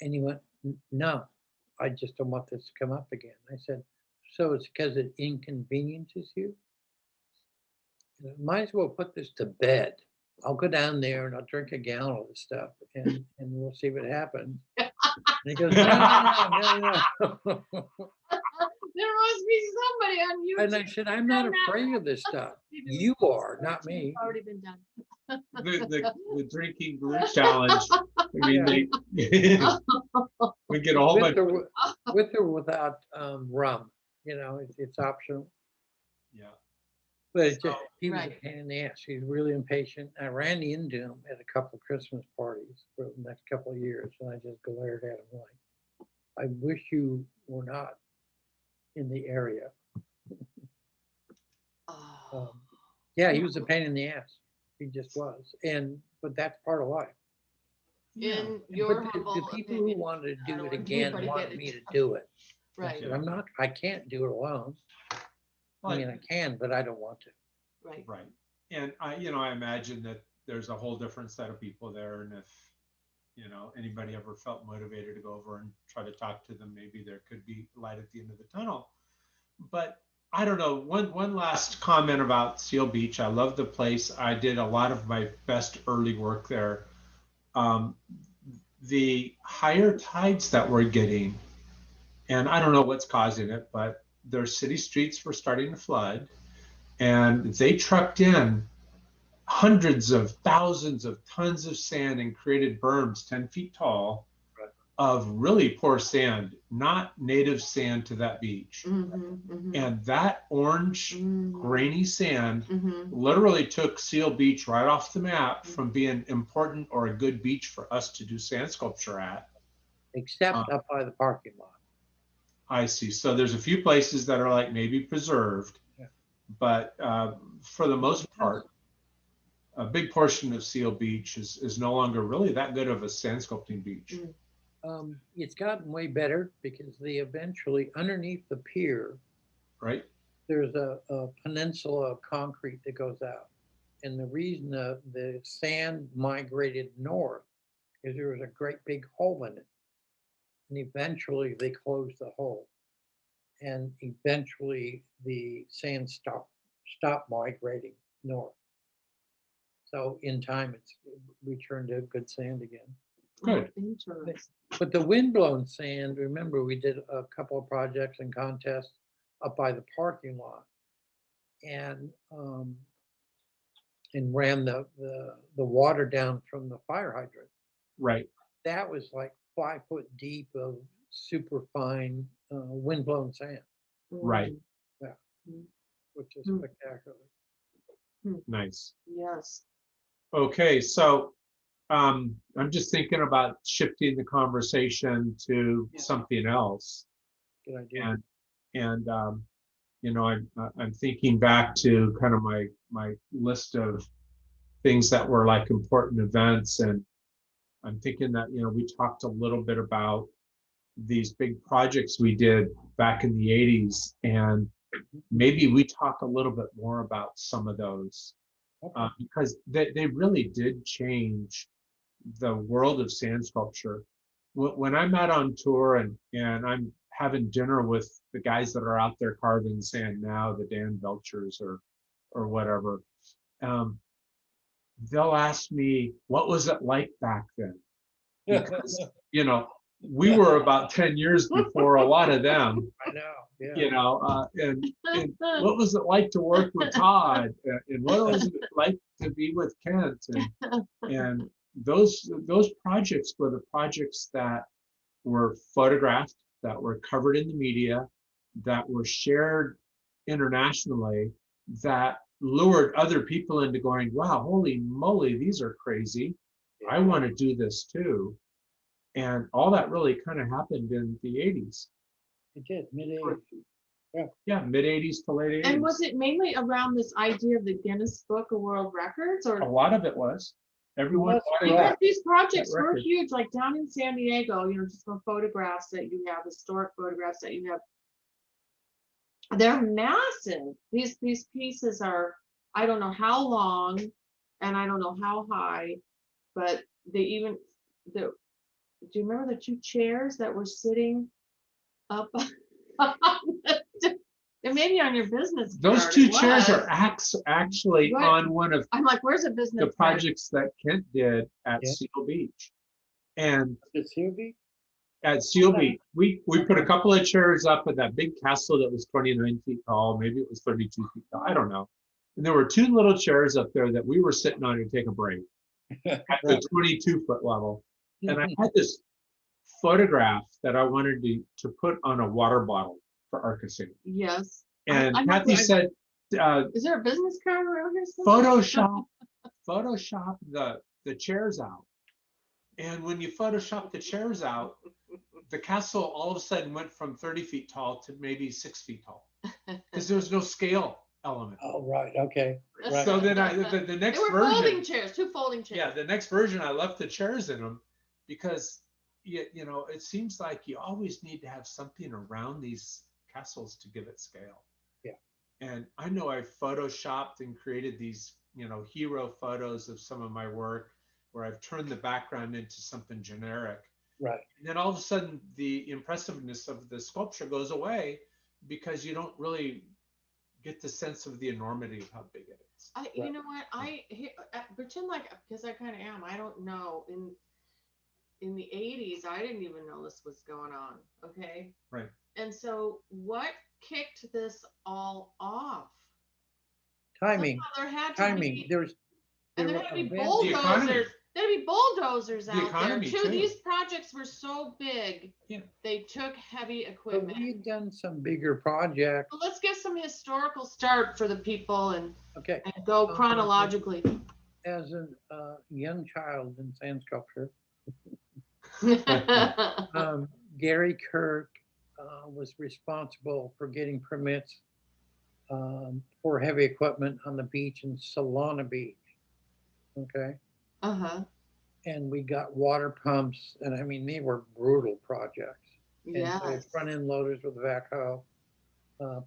he went, no, I just don't want this to come up again. I said, so it's because it inconveniences you? Might as well put this to bed. I'll go down there and I'll drink a gallon of this stuff and we'll see what happens. And he goes, no. There must be somebody on YouTube. And I said, I'm not afraid of this stuff. You are, not me. It's already been done. The drinking glue challenge. I mean, we get a whole bunch. With or without rum, it's optional. Yeah. But it's just, he was Right. a pain in the ass. He's really impatient. I ran into him at a couple of Christmas parties for the next couple of years, and I just glared at him like, I wish you were not in the area. Oh. Yeah, he was a pain in the ass. He just was. But that's part of life. In your But the humble people opinion, who wanted to I do don't it want again anybody wanted getting me to it. do it. I Right, said, I can't do it alone. I mean, I can, but I don't want to. right. Right. And I imagine that there's a whole different set of people there. And if, anybody ever felt motivated to go over and try to talk to them, maybe there could be light at the end of the tunnel. But I don't know. One last comment about Seal Beach. I love the place. I did a lot of my best early work there. The higher tides that we're getting, and I don't know what's causing it, but their city streets were starting to flood, and they trucked in hundreds of thousands of tons of sand and created berms 10 feet tall of really poor sand, not native sand to that beach. And that orange, grainy sand literally took Seal Beach right off the map from being important or a good beach for us to do sand sculpture at. Except up by the parking lot. I see. So there's a few places that are like maybe preserved, but for the most part, a big portion of Seal Beach is no longer really that good of a sand sculpting beach. It's gotten way better because they eventually, underneath the pier, right? There's a peninsula of concrete that goes out. And the reason the sand migrated north is there was a great big hole in it. And eventually they closed the hole. And eventually the sand stopped migrating north. So in time, it's returned to good sand again. Good. But the windblown sand, remember, we did a couple of projects and contests up by the parking lot, and ran the water down from the fire hydrant. Right. That was like 5 foot deep of super fine windblown sand. Right. Yeah. Which is spectacular. Nice. Yes. Okay, so I'm just thinking about shifting the conversation to something else. Good idea. And I'm thinking back to kind of my list of things that were like important events, and I'm thinking that we talked a little bit about these big projects we did back in the 80s, and maybe we talk a little bit more about some of those. Because they really did change the world of sand sculpture. When I'm out on tour and I'm having dinner with the guys that are out there carving sand now, the Dan Belchers or whatever, they'll ask me, what was it like back then? Because, we were about 10 years before a lot of them. I know. Yeah. And what was it like to work with Todd? And what was it like to be with Kent? And those projects were the projects that were photographed, that were covered in the media, that were shared internationally, that lured other people into going, wow, holy moly, these are crazy. I want to do this too. And all that really kind of happened in the 80s. It did, mid-80s. Yeah, mid-80s to late 80s. And was it mainly around this idea of the Guinness Book of World Records, or a lot of it was? Everyone. Because these projects were huge, like down in San Diego, just from photographs that you have, historic photographs that you have. They're massive. These pieces are, I don't know how long and I don't know how high, but they even the do you remember the two chairs that were sitting up on and maybe on your business Those card? two It chairs was. are actually What? on one of I'm like, where's a the business card? projects that Kent did at Yeah. Seal Beach. And The COB? at Seal Beach, we put a couple of chairs up at that big castle that was 29 feet tall. Maybe it was 32 feet tall. I don't know. And there were two little chairs up there that we were sitting on to take a break at the 22-foot level. And I had this photograph that I wanted to put on a water bottle for Archisand. Yes. And I'm Kathy said, is there a business card around here somewhere? Photoshop the chairs out. And when you Photoshop the chairs out, the castle all of a sudden went from 30 feet tall to maybe 6 feet tall because there was no scale element. Oh, right. Okay. Right. So then the next They were version, folding chairs, two folding chairs. yeah, the next version, I left the chairs in them because you know, it seems like you always need to have something around these castles to give it scale. Yeah. And I know I photoshopped and created these, you know, hero photos of some of my work where I've turned the background into something generic. Right. And then all of a sudden the impressiveness of the sculpture goes away because you don't really get the sense of the enormity of how big it is. You know what? I pretend like, because I kind of am. I don't know. In the 80s, I didn't even know this was going on. Okay. Right. And so, what kicked this all off? Timing. Somehow there had to Timing. be, There and there were had to be events. The economy. bulldozers. There'd be bulldozers out there economy, too. too. These projects were so big. Yeah. They took heavy But equipment. we've done some bigger projects. Well, let's give some historical start for the people and Okay. go chronologically. As a young child in sand sculpture, Gary Kirk was responsible for getting permits for heavy equipment on the beach in Solana Beach. Okay. Uh-huh. And we got water pumps, and I mean, they were brutal projects. Yes. And so front end loaders with a backhoe,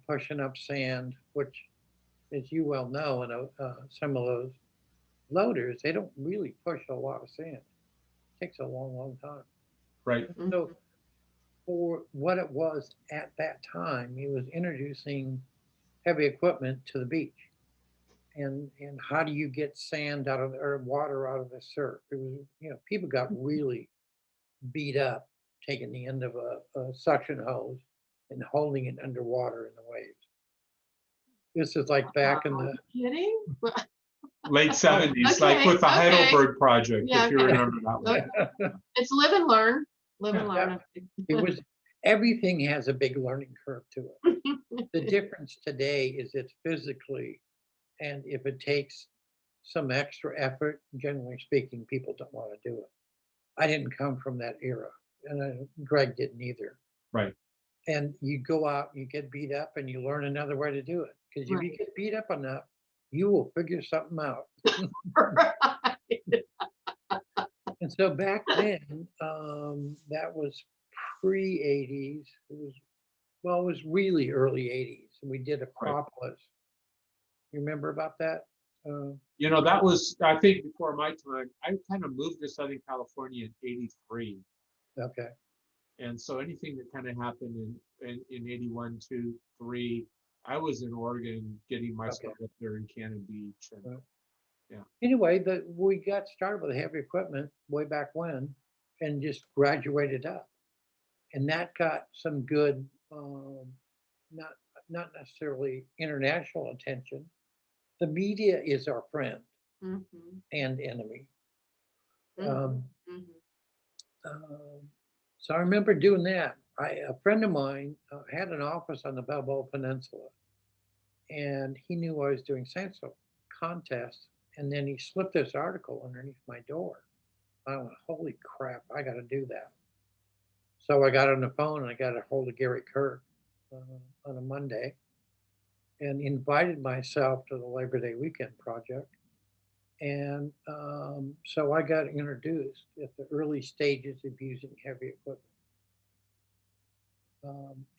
pushing up sand, which, as you well know, and some of those loaders, they don't really push a lot of sand. It takes a long, long time. Right. So for what it was at that time, he was introducing heavy equipment to the beach. And how do you get sand out of or water out of the surf? It was, you know, people got really beat up taking the end of a suction hose and holding it underwater in the waves. This is like back in the kidding? Late 70s, Okay, like with the okay. Heidelberg project, Yeah, if you okay. remember that one. Okay. It's live and learn. Live and Yeah. learn. It was everything has a big learning curve to it. The difference today is it's physically, and if it takes some extra effort, generally speaking, people don't want to do it. I didn't come from that era, and Greg didn't either. Right. And you go out, you get beat up, and you learn another way to do it. Because if you get beat up enough, you will figure something out. And so back then, that was pre-80s. It was really early 80s. We did Acropolis. You remember about that? You know, that was, I think, before my time. I kind of moved to Southern California in 83. Okay. And so anything that kind of happened in 81, 2, 3, I was in Oregon getting myself up there in Cannon Beach. And, Right. Yeah. Anyway, we got started with heavy equipment way back when and just graduated up. And that got some good, not necessarily international attention. The media is our friend and enemy. So I remember doing that. A friend of mine had an office on the Balboa Peninsula, and he knew I was doing sandstone contests, and then he slipped this article underneath my door. I went, holy crap, I got to do that. So I got on the phone and I got a hold of Gary Kirk on a Monday and invited myself to the Labor Day weekend project. And so I got introduced at the early stages of using heavy equipment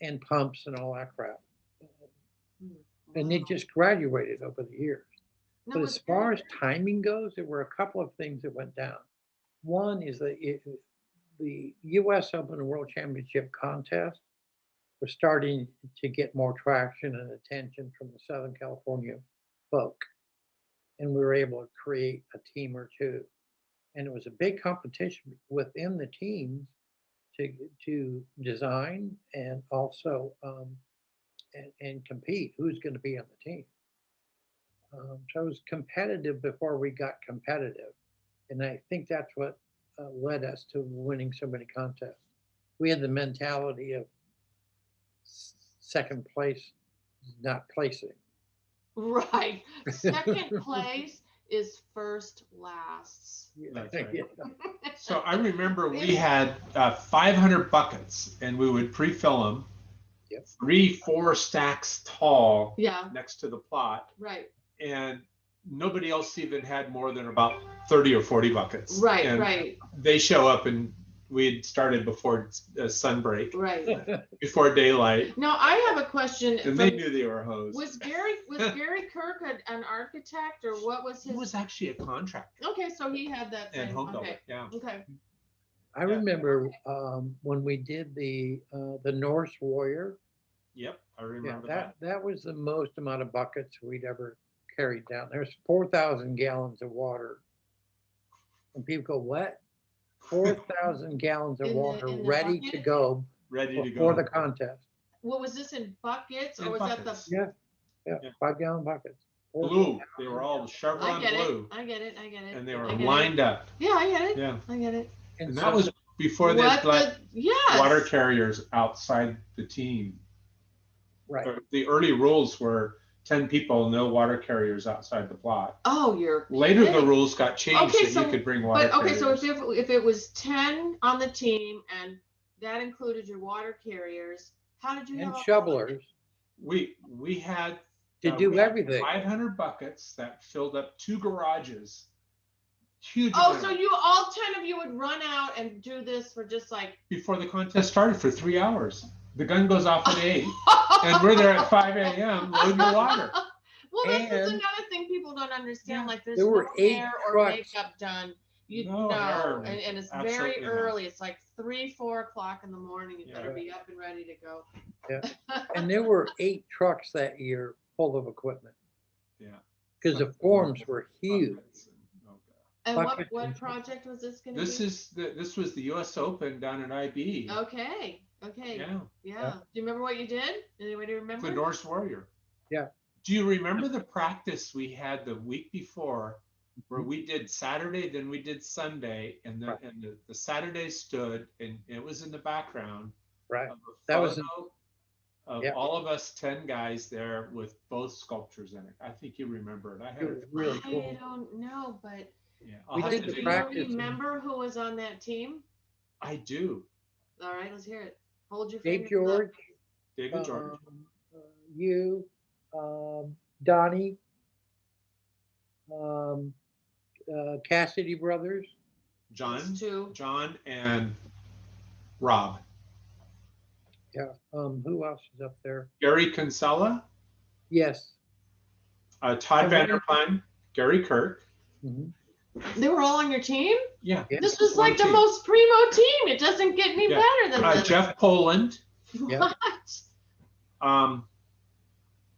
and pumps and all that crap. and they just graduated over the years. No, But it's as far great. as timing goes, there were a couple of things that went down. One is that the U.S. Open and World Championship contest was starting to get more traction and attention from the Southern California folk, and we were able to create a team or two. And it was a big competition within the teams to design and also and compete who's going to be on the team. So it was competitive before we got competitive. And I think that's what led us to winning so many contests. We had the mentality of second place, not placing. Right. Second place is first lasts. That's right. So I remember we had 500 buckets, and we would pre-fill them, Yep. 3-4 stacks tall, Yeah. next to the plot, Right. and nobody else even had more than about 30 or 40 buckets. Right. And Right. they show up, and we had started before sunbreak, Right. before daylight, Now I have a question. and they knew they were hosed. Was Gary Kirk an architect, or what was He his? was actually a contractor Okay, so he had that and same. home builder. Okay. Yeah. Okay. I remember when we did the Norse Warrior. Yep, I Yeah, remember that was the most amount of buckets we'd ever carried down. There's 4,000 gallons of water, and people go, "What? 4,000 gallons of In the- water in the ready to bucket? go Ready to for go. the contest." What was this in buckets, or In was buckets. that Yeah, Yeah. 5-gallon buckets. Blue. They were all the? chevron I get blue, it. I get it. I get it. and they were I get lined up. it. Yeah, I get it. Yeah, I get it. and so that was before they What let the? Yes. water carriers outside the team. right. The early rules were 10 people, no water carriers outside the plot. Oh, you're Later, the kidding. rules got changed Okay, so so- you could bring water But okay, carriers. so if it was 10 on the team and that included your water carriers, how did you And have shovelers we had to we do had everything. 500 buckets that filled up 2 garages. Huge. Oh, amount. so you all 10 of you would run out and do this for just like Before the contest started for 3 hours. The gun goes off at 8, and we're there at 5 a.m. loading the water. Well, this is And another thing people don't understand. Yeah. Like there's There were no 8 hair or trucks. makeup done. You No know, hair, and it's absolutely very not. early. It's like 3-4 o'clock in the morning. You Yeah. better be up and ready to go. Yeah. And there were 8 trucks that year full of equipment Yeah. because the forms were huge. And Buckets what and- project was this going to This be? this was the U.S. Open down at IB. Okay. Okay. Yeah, Yeah. Do you remember what you did? Anybody remember? the Norse Warrior. Yeah. Do you remember the practice we had the week before, where we did Saturday, then we did Sunday, and Right. the Saturday stood, and it was in the background Right. of a That was photo of Yeah. all of us 10 guys there with both sculptures in it. I think you remember it. I had It was really I cool. don't know, but yeah. We I'll have did to the do dig you it up. practice. remember who was on that team? I do. All right, let's hear it. Hold your Dave fingers up. George, David George. you, Donnie, Cassidy brothers. John, That's 2. John, and Rob. Yeah. Who else is up there? Gary Kinsella, Yes. Todd Everybody- Vanderplan, Gary Kirk. Mhm. They were all on your team? Yeah. Yeah. This was One like the team. most primo team. It doesn't get any Yeah. better than this. Jeff Poland. Yeah. What?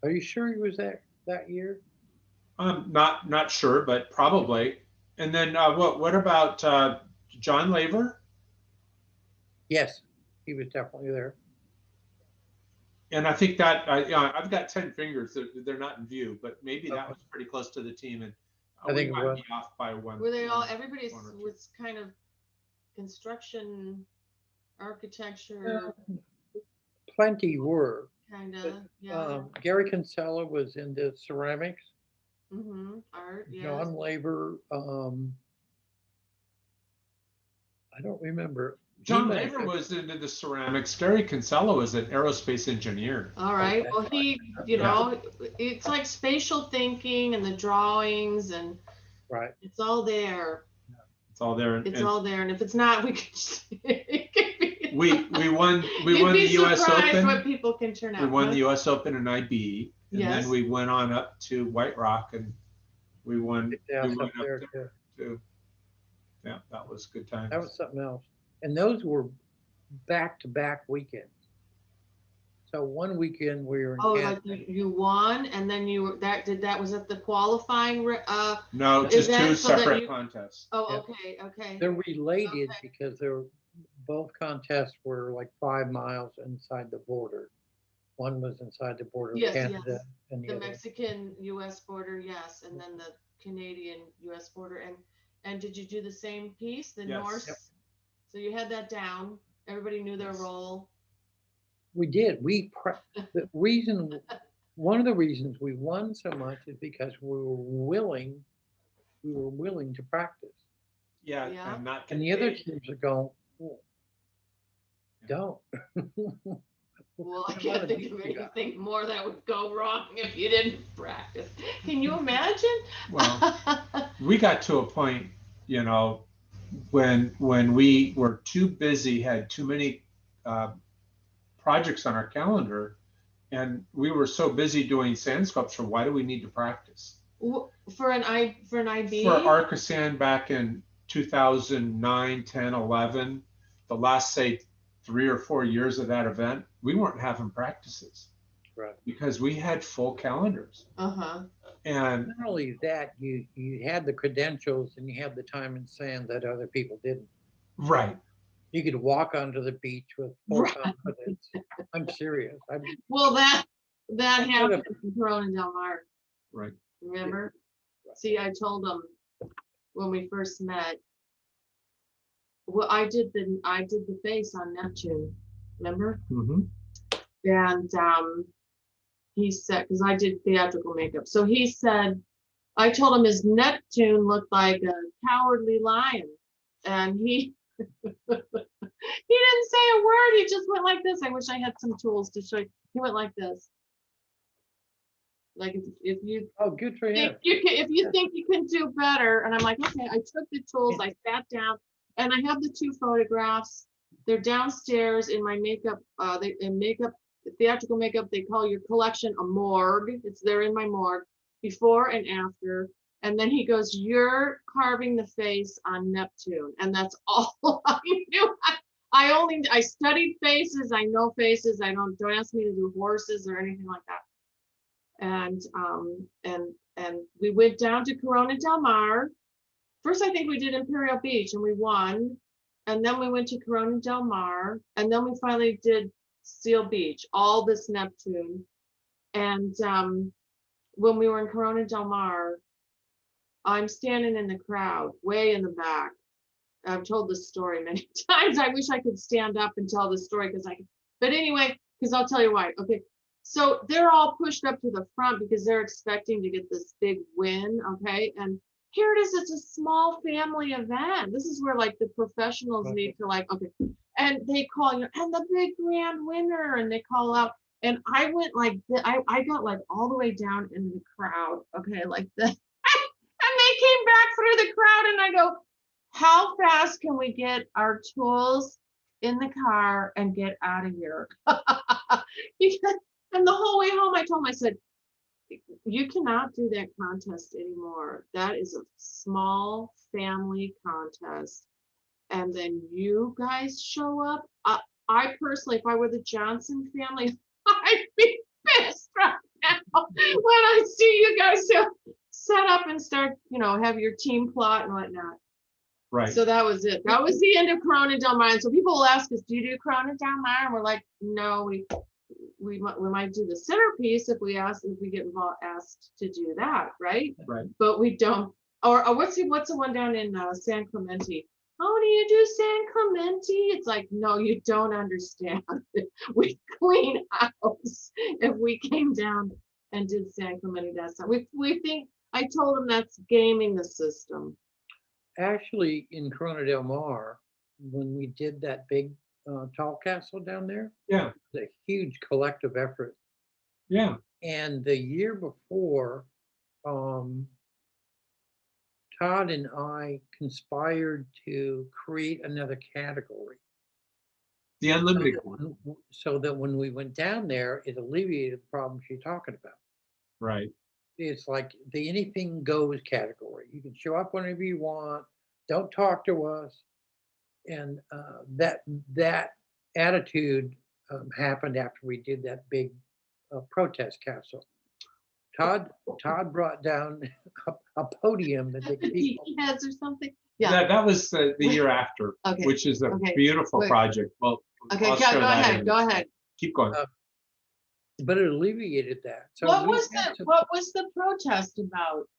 Are you sure he was there that year? I'm not sure, but probably. And then what about John Laver? Yes, he was definitely there. And I think that I've got 10 fingers. They're not in view, but maybe that Okay. was pretty close to the team. And I think it we might was. be off by one. Were they all, everybody one or two. was kind of construction, architecture, Plenty were. kind of, yeah. Gary Kinsella was into ceramics. Art, yes. John Labor. I don't remember. John He Laver might- was into the ceramics. Gary Kinsella was an aerospace engineer. All right. Okay. Well, he, you know, it's like spatial thinking and the drawings, and Right. it's all there. It's all there. It's and all there. And if it's not, we could just. we won You'd the be U.S. surprised Open. what people can turn out. We won huh? the U.S. Open in IB, And Yes. then we went on up to White Rock and we went Yeah, up up there there too. too. Yeah, that was good times. That was something else. And those were back-to-back weekends. So one weekend we were in Oh, Canada. like you won, and then you were that was at the qualifying No, just two event, so that separate you. contests. Oh, Yeah. okay, okay. They're related Okay. because both contests were like 5 miles inside the border. One was inside the border of Yes, Canada, yes. and the The other. Mexican-U.S. border, yes, and then the Canadian-U.S. border. And did you do the same piece, the Yes. Norse? Yep. So you had that down. Everybody knew their role. We did. One of the reasons we won so much is because we were willing to practice. Yeah, Yeah. and not And get the other paid. teams are going, "Oh, don't." Well, I We can't wanna think beat of you guys. anything more that would go wrong if you didn't practice. Can you imagine? Well, we got to a point, you know, when we were too busy, had too many projects on our calendar, and we were so busy doing sand sculpture. Why do we need to practice? For an IB? For Archisand back in 2009, 10, 11, the last, say, 3 or 4 years of that event, we weren't having practices. Right. Because we had full calendars. Uh-huh. And not only that, you had the credentials and you had the time and sand that other people didn't. right. You could walk onto the beach with full Right. confidence. I'm serious. Well, that That's happened in Corona Del Mar. Right. Remember? Right. See, I told them when we first met. Well, I did the face on Neptune. Remember? Mm-hmm. And he said, because I did theatrical makeup, so he said, I told him his Neptune looked like a cowardly lion, and he he didn't say a word. He just went like this. I wish I had some tools to show you. He went like this. Like if you Oh, good for him. if you think you can do better, and I'm like, okay. I took the tools, I sat down, and I have the 2 photographs. They're downstairs in my makeup. Theatrical makeup. They call your collection a morgue. It's there in my morgue, before and after. And then he goes, "You're carving the face on Neptune," and that's all I knew. I studied faces. I know faces. Don't ask me to do horses or anything like that. And we went down to Corona Del Mar. First, I think we did Imperial Beach and we won. And then we went to Corona Del Mar. And then we finally did Seal Beach, all this Neptune. And when we were in Corona Del Mar, I'm standing in the crowd, way in the back. I've told this story many times. I wish I could stand up and tell the story but anyway, because I'll tell you why. Okay. So they're all pushed up to the front because they're expecting to get this big win. Okay. And here it is. It's a small family event. This is where like the professionals need to okay. And they call, and the big grand winner, and they call out. And I went like, I got like all the way down in the crowd. Okay. Like this. And they came back through the crowd and I go, how fast can we get our tools in the car and get out of here? And the whole way home, I told him, I said, you cannot do that contest anymore. That is a small family contest. And then you guys show up. I personally, if I were the Johnson family, I'd be pissed right now when I see you guys set up and start, have your team plot and whatnot. Right. So that was it. That was the end of Corona Del Mar. And so people will ask us, do you do Corona Del Mar? And we're like, no, we might do the centerpiece if we get asked to do that, right? Right. But we don't. Or what's the one down in San Clemente? Oh, do you do San Clemente? It's like, no, you don't understand. We clean house if we came down and did San Clemente that time. We think, I told them that's gaming the system. Actually, in Corona Del Mar, when we did that big tall castle down there, yeah, it's a huge collective effort. Yeah. And the year before, Todd and I conspired to create another category. The unlimited one. So that when we went down there, it alleviated the problems you're talking about. Right. It's like the anything goes category. You can show up whenever you want. Don't talk to us. And that attitude happened after we did that big protest castle. Todd brought down a podium that the people. Heads or something. Yeah. That was the year after, Okay. which is a Okay. beautiful Wait. project. Well, Okay, I'll go share that ahead. in- Go ahead. Keep going. But it alleviated that. So What we was had the to- what was the protest about?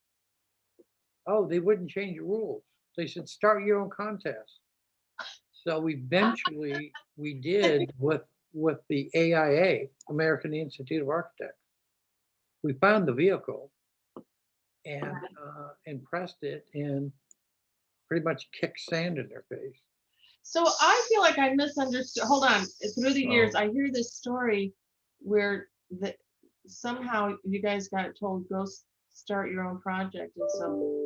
Oh, they wouldn't change the rules. They said start your own contest. So eventually we did with the AIA, American Institute of Architects. We found the vehicle and pressed it and pretty much kicked sand in their face. So I feel like I misunderstood. Hold on. Through the years, I hear this story where somehow you guys got told go start your own project, and so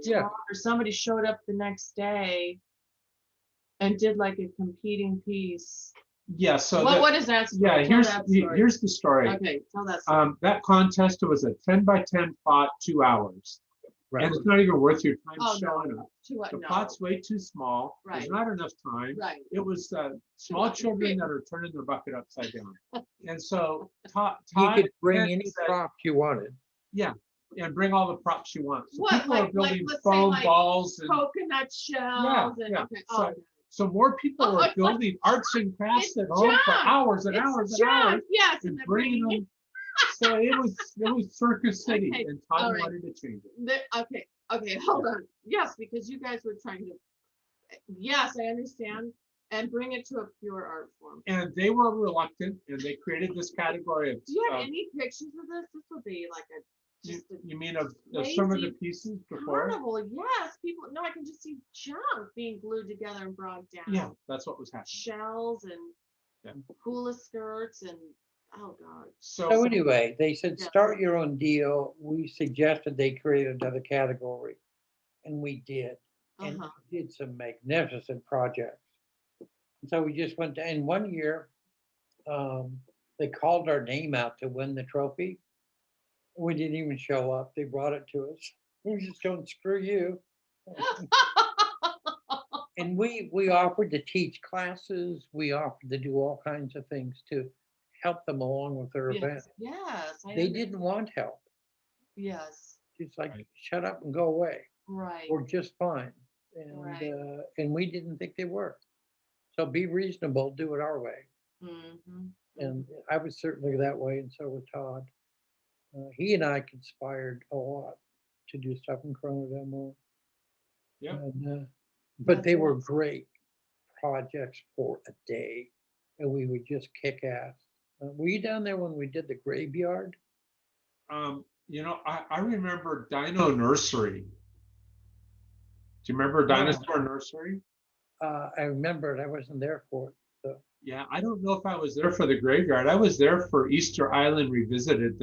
Yeah. Todd or somebody showed up the next day and did like a competing piece. Yeah. So What is that story? yeah, Tell that story. here's the story. Okay, tell that story. That contest was a 10 by 10 plot, 2 hours. Right. And it's not even worth your time Oh, showing no. up. To what? The No. plot's way too small. Right. There's not enough time. Right. It was small children that are turning their bucket upside down. And so Todd You could bring Kent any said, prop you wanted. yeah, and bring all the props you want. So What, people are like, building let's say, foam like, balls and Coconut shells and yeah. okay. So- Oh, so more people Oh, are it's building arts and crafts it's at home for junk. hours and it's hours and junk. hours Yes, and they're bringing bringing them. So it was Circus City, Okay, and Todd all right. wanted to change it. Okay, hold on. Yes, because you guys were trying to. Yes, I understand, and bring it to a pure art form. And they were reluctant, and they created this category of. Do you have any pictures of this? This would be like a just a You mean of some of the lazy pieces before? carnival. Yes, people. No, I can just see junk being glued together and brought down. Yeah, that's what was happening. Shells and Yeah. hula skirts and oh god. So anyway, they said Yeah. start your own deal. We suggested they create another category, and we did. And Uh-huh. we did some magnificent projects. And so we just went to, and one year, they called our name out to win the trophy. We didn't even show up. They brought it to us. We were just going, screw you. And we offered to teach classes. We offered to do all kinds of things to help them along with their event. Yes. I They understand. didn't want help. Yes. It's like, Right. shut up and go away. Right. We're just fine. And Right. and we didn't think they were. So be reasonable, do it our way. Mm-hmm. And I was certainly that way, and so was Todd. He and I conspired a lot to do stuff in Corona del Mar. Yeah. And, but they That's were awesome. great projects for a day, and we would just kick ass. Were you down there when we did the graveyard? I remember Dino Nursery. Do you remember Dinosaur Nursery? I remember it. I wasn't there for it. So. Yeah, I don't know if I was there for the graveyard. I was there for Easter Island Revisited,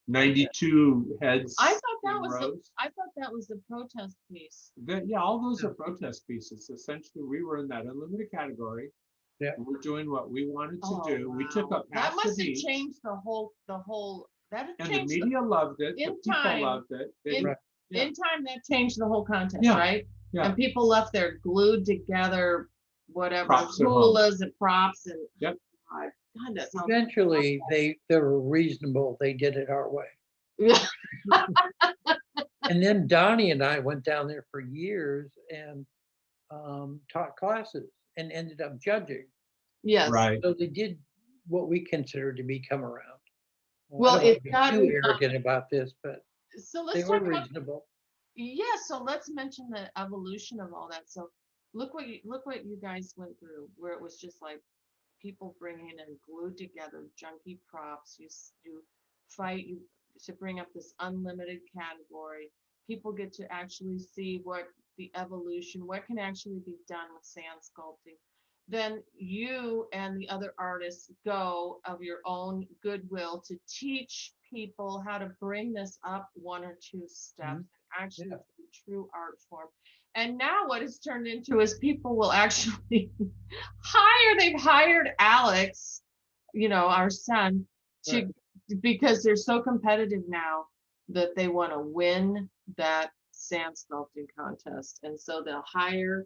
92 heads. I thought that in was rows. I thought that was the protest piece. Yeah, all those are protest pieces. Essentially, we were in that unlimited category. Yeah. We're doing what we wanted to Oh, do. We took wow. up half That the must have beach, changed the whole that and the changed the- media loved it. The in people time, loved it. They- in- yeah. in time that changed the whole contest, Yeah, right? yeah. And people left there glued together, whatever Props at home. hulas and props and Yep. God, that sounds Eventually, they were reasonable. They did it our way. Yeah. And then Donnie and I went down there for years and taught classes and ended up judging. Yes. Right. So they did what we consider to be come around. Well, I don't wanna it's be gotten, too arrogant about this, but So they let's were talk about reasonable. yeah, so let's mention the evolution of all that. So look what you guys went through, where it was just like people bringing and glued together junky props. You fight you to bring up this unlimited category. People get to actually see what the evolution, what can actually be done with sand sculpting. Then you and the other artists go of your own goodwill to teach people how to bring this up one or two steps and actually Yeah. do true art form. And now what it's turned into is people will actually they've hired Alex, our son, to Right. because they're so competitive now that they want to win that sand sculpting contest, and so they'll hire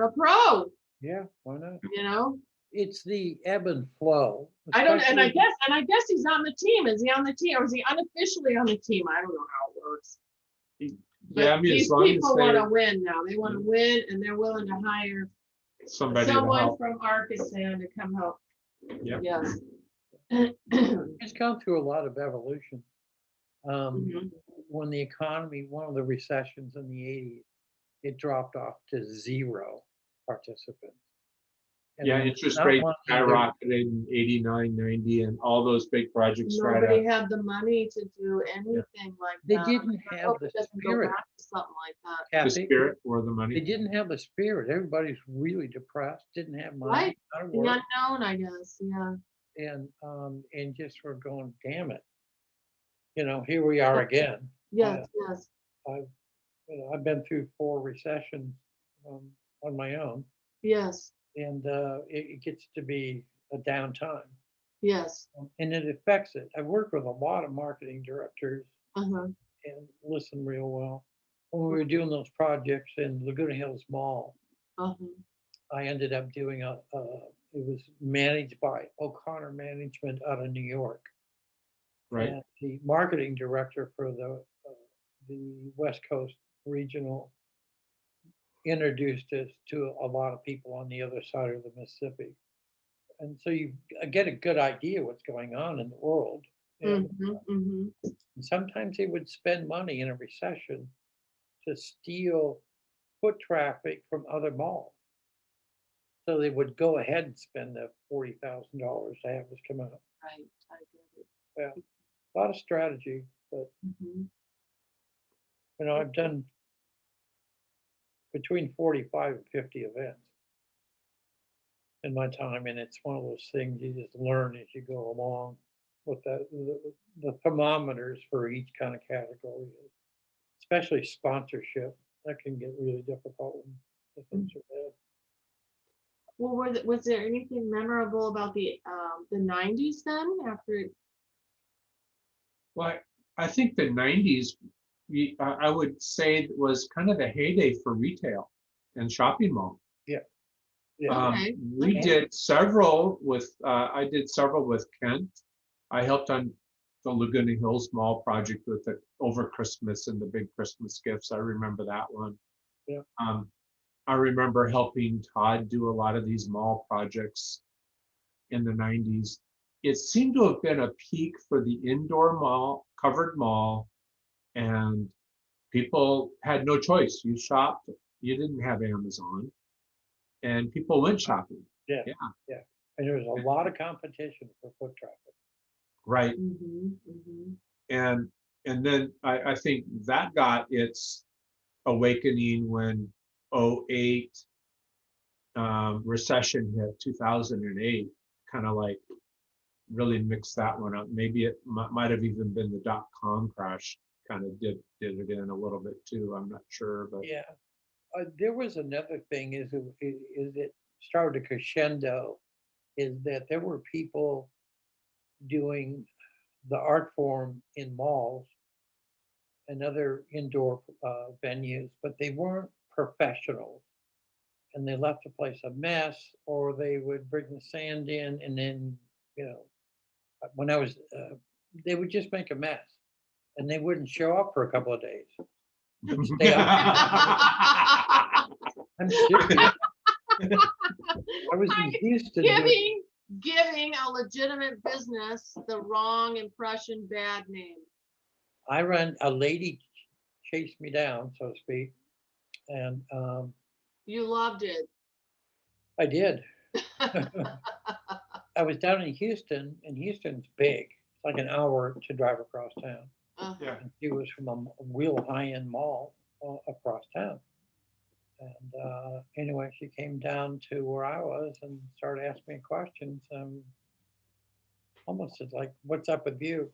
a pro. Yeah, why not? You know, It's the ebb and flow. I don't, and I especially- guess he's on the team. Is he on the team, or is he unofficially on the team? I don't know how it works. But Yeah, I mean, as these long as people want to they win now. They want to win, and they're willing to hire somebody to someone help. from Archisand to come help. Yep. Yes. It's gone through a lot of evolution. Mhm. When the economy, one of the recessions in the 80s, it dropped off to 0 participants. And Yeah, then interest not rates one either. skyrocketed in 89, 90, and all those big projects dried Nobody up. had the money to do anything like They that. didn't I have hope the it doesn't go spirit. back to something like that. The Kathy, spirit or the they money. didn't have the spirit. Everybody's really depressed, didn't have money, Right. out of The work, unknown, I guess. Yeah. and just were going, damn it. Here we are again. Yes. Yes. I've been through 4 recessions on my own, Yes. and it gets to be a downtime, Yes. and it affects it. I've worked with a lot of marketing directors Uh-huh. and listen real well. When we were doing those projects in Laguna Hills Mall, Uh-huh. I ended up doing it was managed by O'Connor Management out of New York. Right. And the marketing director for the West Coast regional introduced us to a lot of people on the other side of the Mississippi. And so you get a good idea what's going on in the world. And Mm-hmm. sometimes they would spend money in a recession to steal foot traffic from other malls. So they would go ahead and spend the $40,000 to have us come out. Right. I get it. Yeah, a lot of strategy, but Mm-hmm. I've done between 45 and 50 events in my time, and it's one of those things you just learn as you go along what the thermometers for each kind of category is, especially sponsorship. That can get really difficult when the things are bad. Well, was there anything memorable about the 90s then? After Well, I think the 90s, I would say, was kind of the heyday for retail and shopping mall. Yeah. Okay. We did several with, I did several with Kent. I helped on the Laguna Hills Mall project with the over Christmas and the big Christmas gifts. I remember that one. Yeah. I remember helping Todd do a lot of these mall projects in the 90s. It seemed to have been a peak for the indoor mall, covered mall, and people had no choice. You shopped, you didn't have Amazon, and people went shopping. Yeah. And there was a lot of competition for foot traffic. Right. Mm-hmm. Mm-hmm. And then I think that got its awakening when 08 recession hit, 2008, kind of like really mixed that one up. Maybe it might have even been the .com crash kind of did it in a little bit too. I'm not sure, but Yeah. There was another thing is it started to crescendo is that there were people doing the art form in malls and other indoor venues, but they weren't professionals. And they left the place a mess, or they would bring the sand in, and then, when I was, they would just make a mess, and they wouldn't show up for a couple of days. Stay up. I'm serious. I was in Houston. Giving a legitimate business the wrong impression, bad name. A lady chased me down, so to speak, and You loved it. I did. I was down in Houston, and Houston's big. It's like an hour to drive across town. Uh-huh. Yeah. And she was from a real high-end mall across town. And anyway, she came down to where I was and started asking me questions. Almost like, "What's up with you?"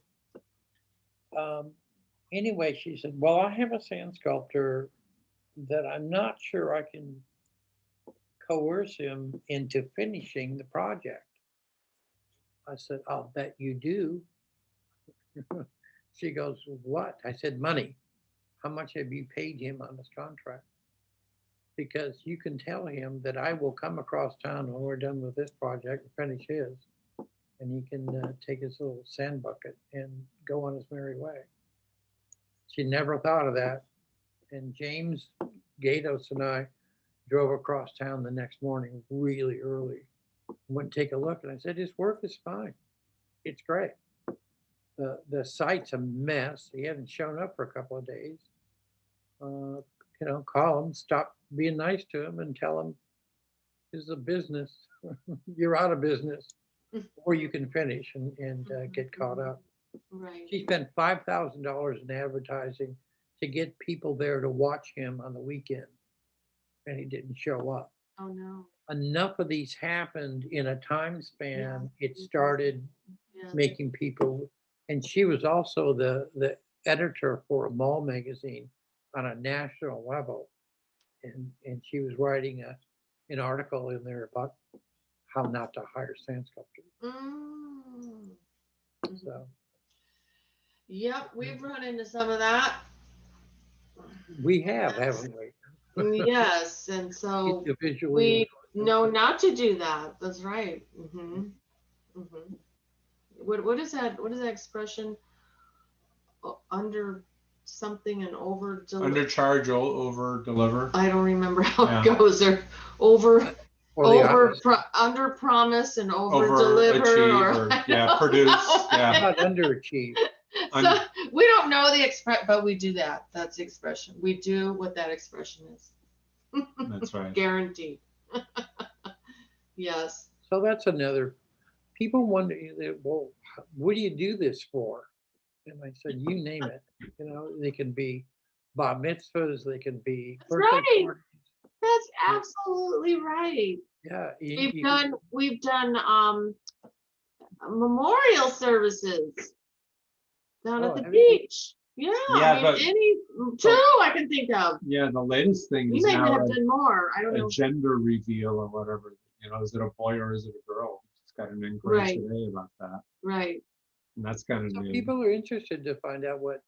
Anyway, she said, "Well, I have a sand sculptor that I'm not sure I can coerce him into finishing the project." I said, I'll bet you do. She goes, what? I said, money. How much have you paid him on this contract? Because you can tell him that I will come across town when we're done with this project and finish his, and he can take his little sand bucket and go on his merry way. She never thought of that. And James Gatos and I drove across town the next morning really early. Went to take a look, and I said, his work is fine. It's great. The site's a mess. He hadn't shown up for a couple of days. Call him, stop being nice to him, and tell him this is a business. You're out of business, or you can finish and get caught up. Right. She spent $5,000 in advertising to get people there to watch him on the weekend, and he didn't show up. Oh no. Enough of these happened in a time span. It started making people, and she was also the editor for a mall magazine on a national level, and she was writing an article in there about how not to hire sand sculptors. So Yep, we've run into some of that. we have, haven't we? Yes, and so we know not to do that. That's right. What is that? What is that expression? Under something and over deliver. Undercharge, over deliver. I don't remember how it goes. Or under promise and over deliver, or produce. Not underachieve. So we don't know the expression, but we do that. That's the expression. We do what that expression is. That's right. Guaranteed. Yes. So that's another. People wonder, well, what do you do this for? And I said, you name it. They can be bar mitzvahs, they can be birthday parties. That's absolutely right. Yeah. We've done memorial services down at the beach. Yeah, any two I can think of. Yeah, the latest thing is now have done more. I don't know. Gender reveal or whatever. Is it a boy or is it a girl? Just got an inquiry today about that. Right. And that's kind of new. People are interested to find out what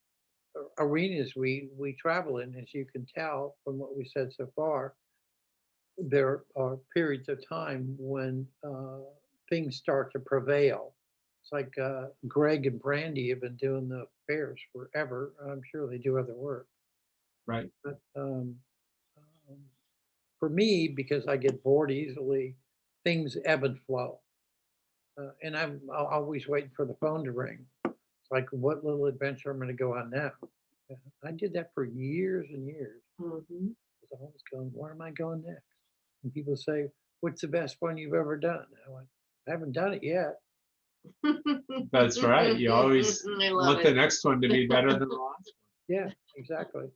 arenas we travel in. As you can tell from what we said so far, there are periods of time when things start to prevail. It's like Greg and Brandy have been doing the fairs forever. I'm sure they do other work. Right. But for me, because I get bored easily, things ebb and flow. And I'm always waiting for the phone to ring. It's like, what little adventure I'm going to go on now? I did that for years and years. I was always going, where am I going next? And people say, what's the best one you've ever done? I went, I haven't done it yet. That's right. You always want the next one to be better than the last one. Yeah, exactly.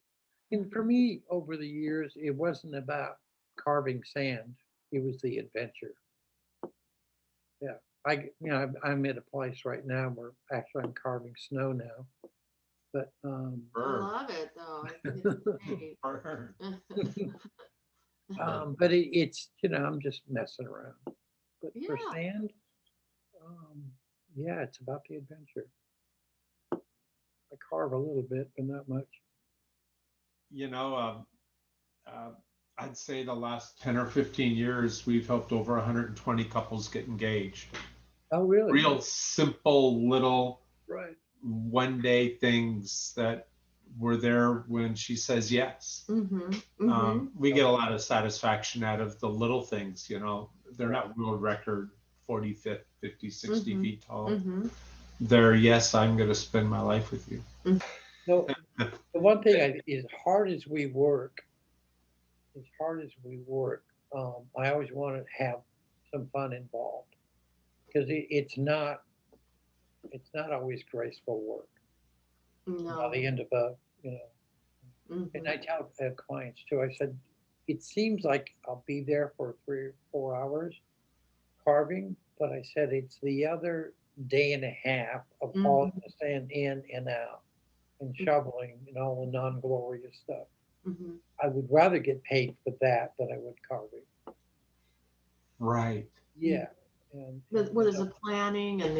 And for me, over the years, it wasn't about carving sand. It was the adventure. Yeah. I'm at a place right now where actually I'm carving snow now. But I love it though. I think it's great. But it's I'm just messing around. But for sand, it's about the adventure. I carve a little bit, but not much. I'd say the last 10 or 15 years, we've helped over 120 couples get engaged. Oh, really? Real simple little right. one-day things that were there when she says yes. We get a lot of satisfaction out of the little things, They're not world record 40, 50, 60 feet tall. They're, yes, I'm going to spend my life with you. So the one thing as hard as we work, I always want to have some fun involved, because it's not always graceful work. No. By the end of and I tell clients too, I said, it seems like I'll be there for 3 or 4 hours carving, but I said it's the other day and a half of hauling the sand in and out and shoveling and all the non-glorious stuff. I would rather get paid for that than I would carving. Right. Yeah. And, what is the planning and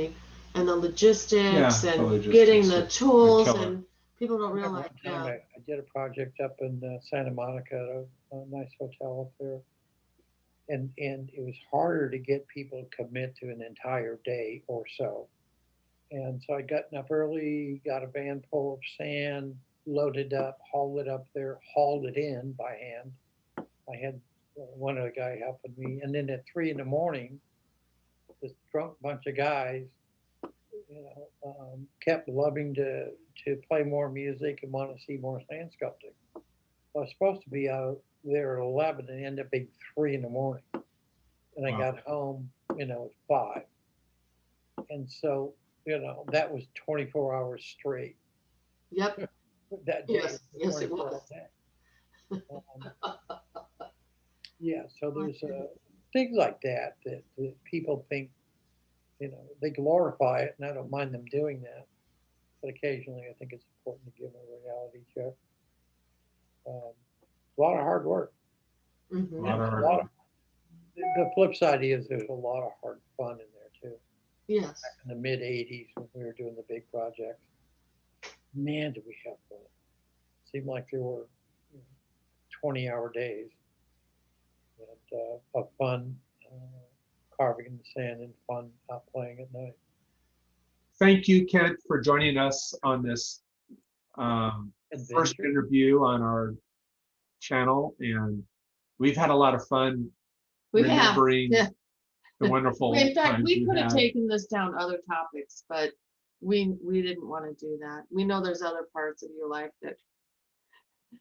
the logistics Yeah, the and logistics getting are the tools killer. and people don't I remember realize. one time I did a project up in Santa Monica at a nice hotel up there. And it was harder to get people to commit to an entire day or so. And so I got up early, got a van full of sand, loaded up, hauled it up there, hauled it in by hand. I had one other guy helping me. And then at 3 a.m, this drunk bunch of guys, kept loving to play more music and want to see more sand sculpting. I was supposed to be out there at 11 and ended up being 3 a.m. And I Wow. got home, at 5. And so, that was 24 hours straight. Yep. That day. Yes, it was. Yeah, so there's things like that people think, they glorify it, and I don't mind them doing that. But occasionally I think it's important to give them a reality check. A lot of hard work. Mhm. A lot of hard work. The flip side is there's a lot of hard fun in there too. Yes. Back in the mid 80s when we were doing the big projects, man, did we have fun. Seemed like there were 20-hour days of fun carving in the sand and fun out playing at night. Thank you, Kent, for joining us on this first Adventure. interview on our channel. And we've had a lot of fun We have. remembering Yeah. the wonderful In fact, times we could have had. taken this down other topics, but we didn't want to do that. We know there's other parts of your life that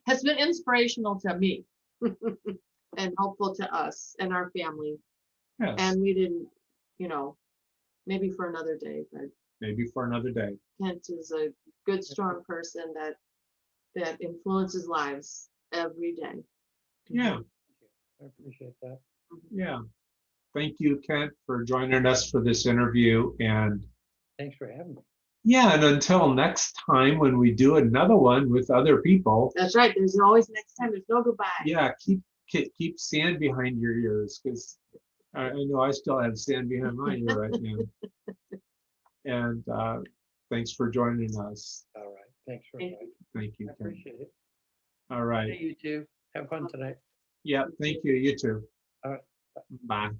has been inspirational to me and helpful to us and our family. Yes, And we didn't, maybe for another day, but maybe for another day. Kent is a good, strong person that influences lives every day. Yeah, I appreciate that. yeah. Thank you, Kent, for joining us for this interview. And Thanks for having me. yeah, and until next time when we do another one with other people. That's right. There's always next time. There's no goodbye. Yeah, keep sand behind your ears, because I know I still have sand behind my ear right now. And thanks for joining us. All right. Thanks very much. Thank you, I Kent. appreciate it. All right. Hey, you too. Have fun tonight. Yeah, thank you. You too. All right. Bye.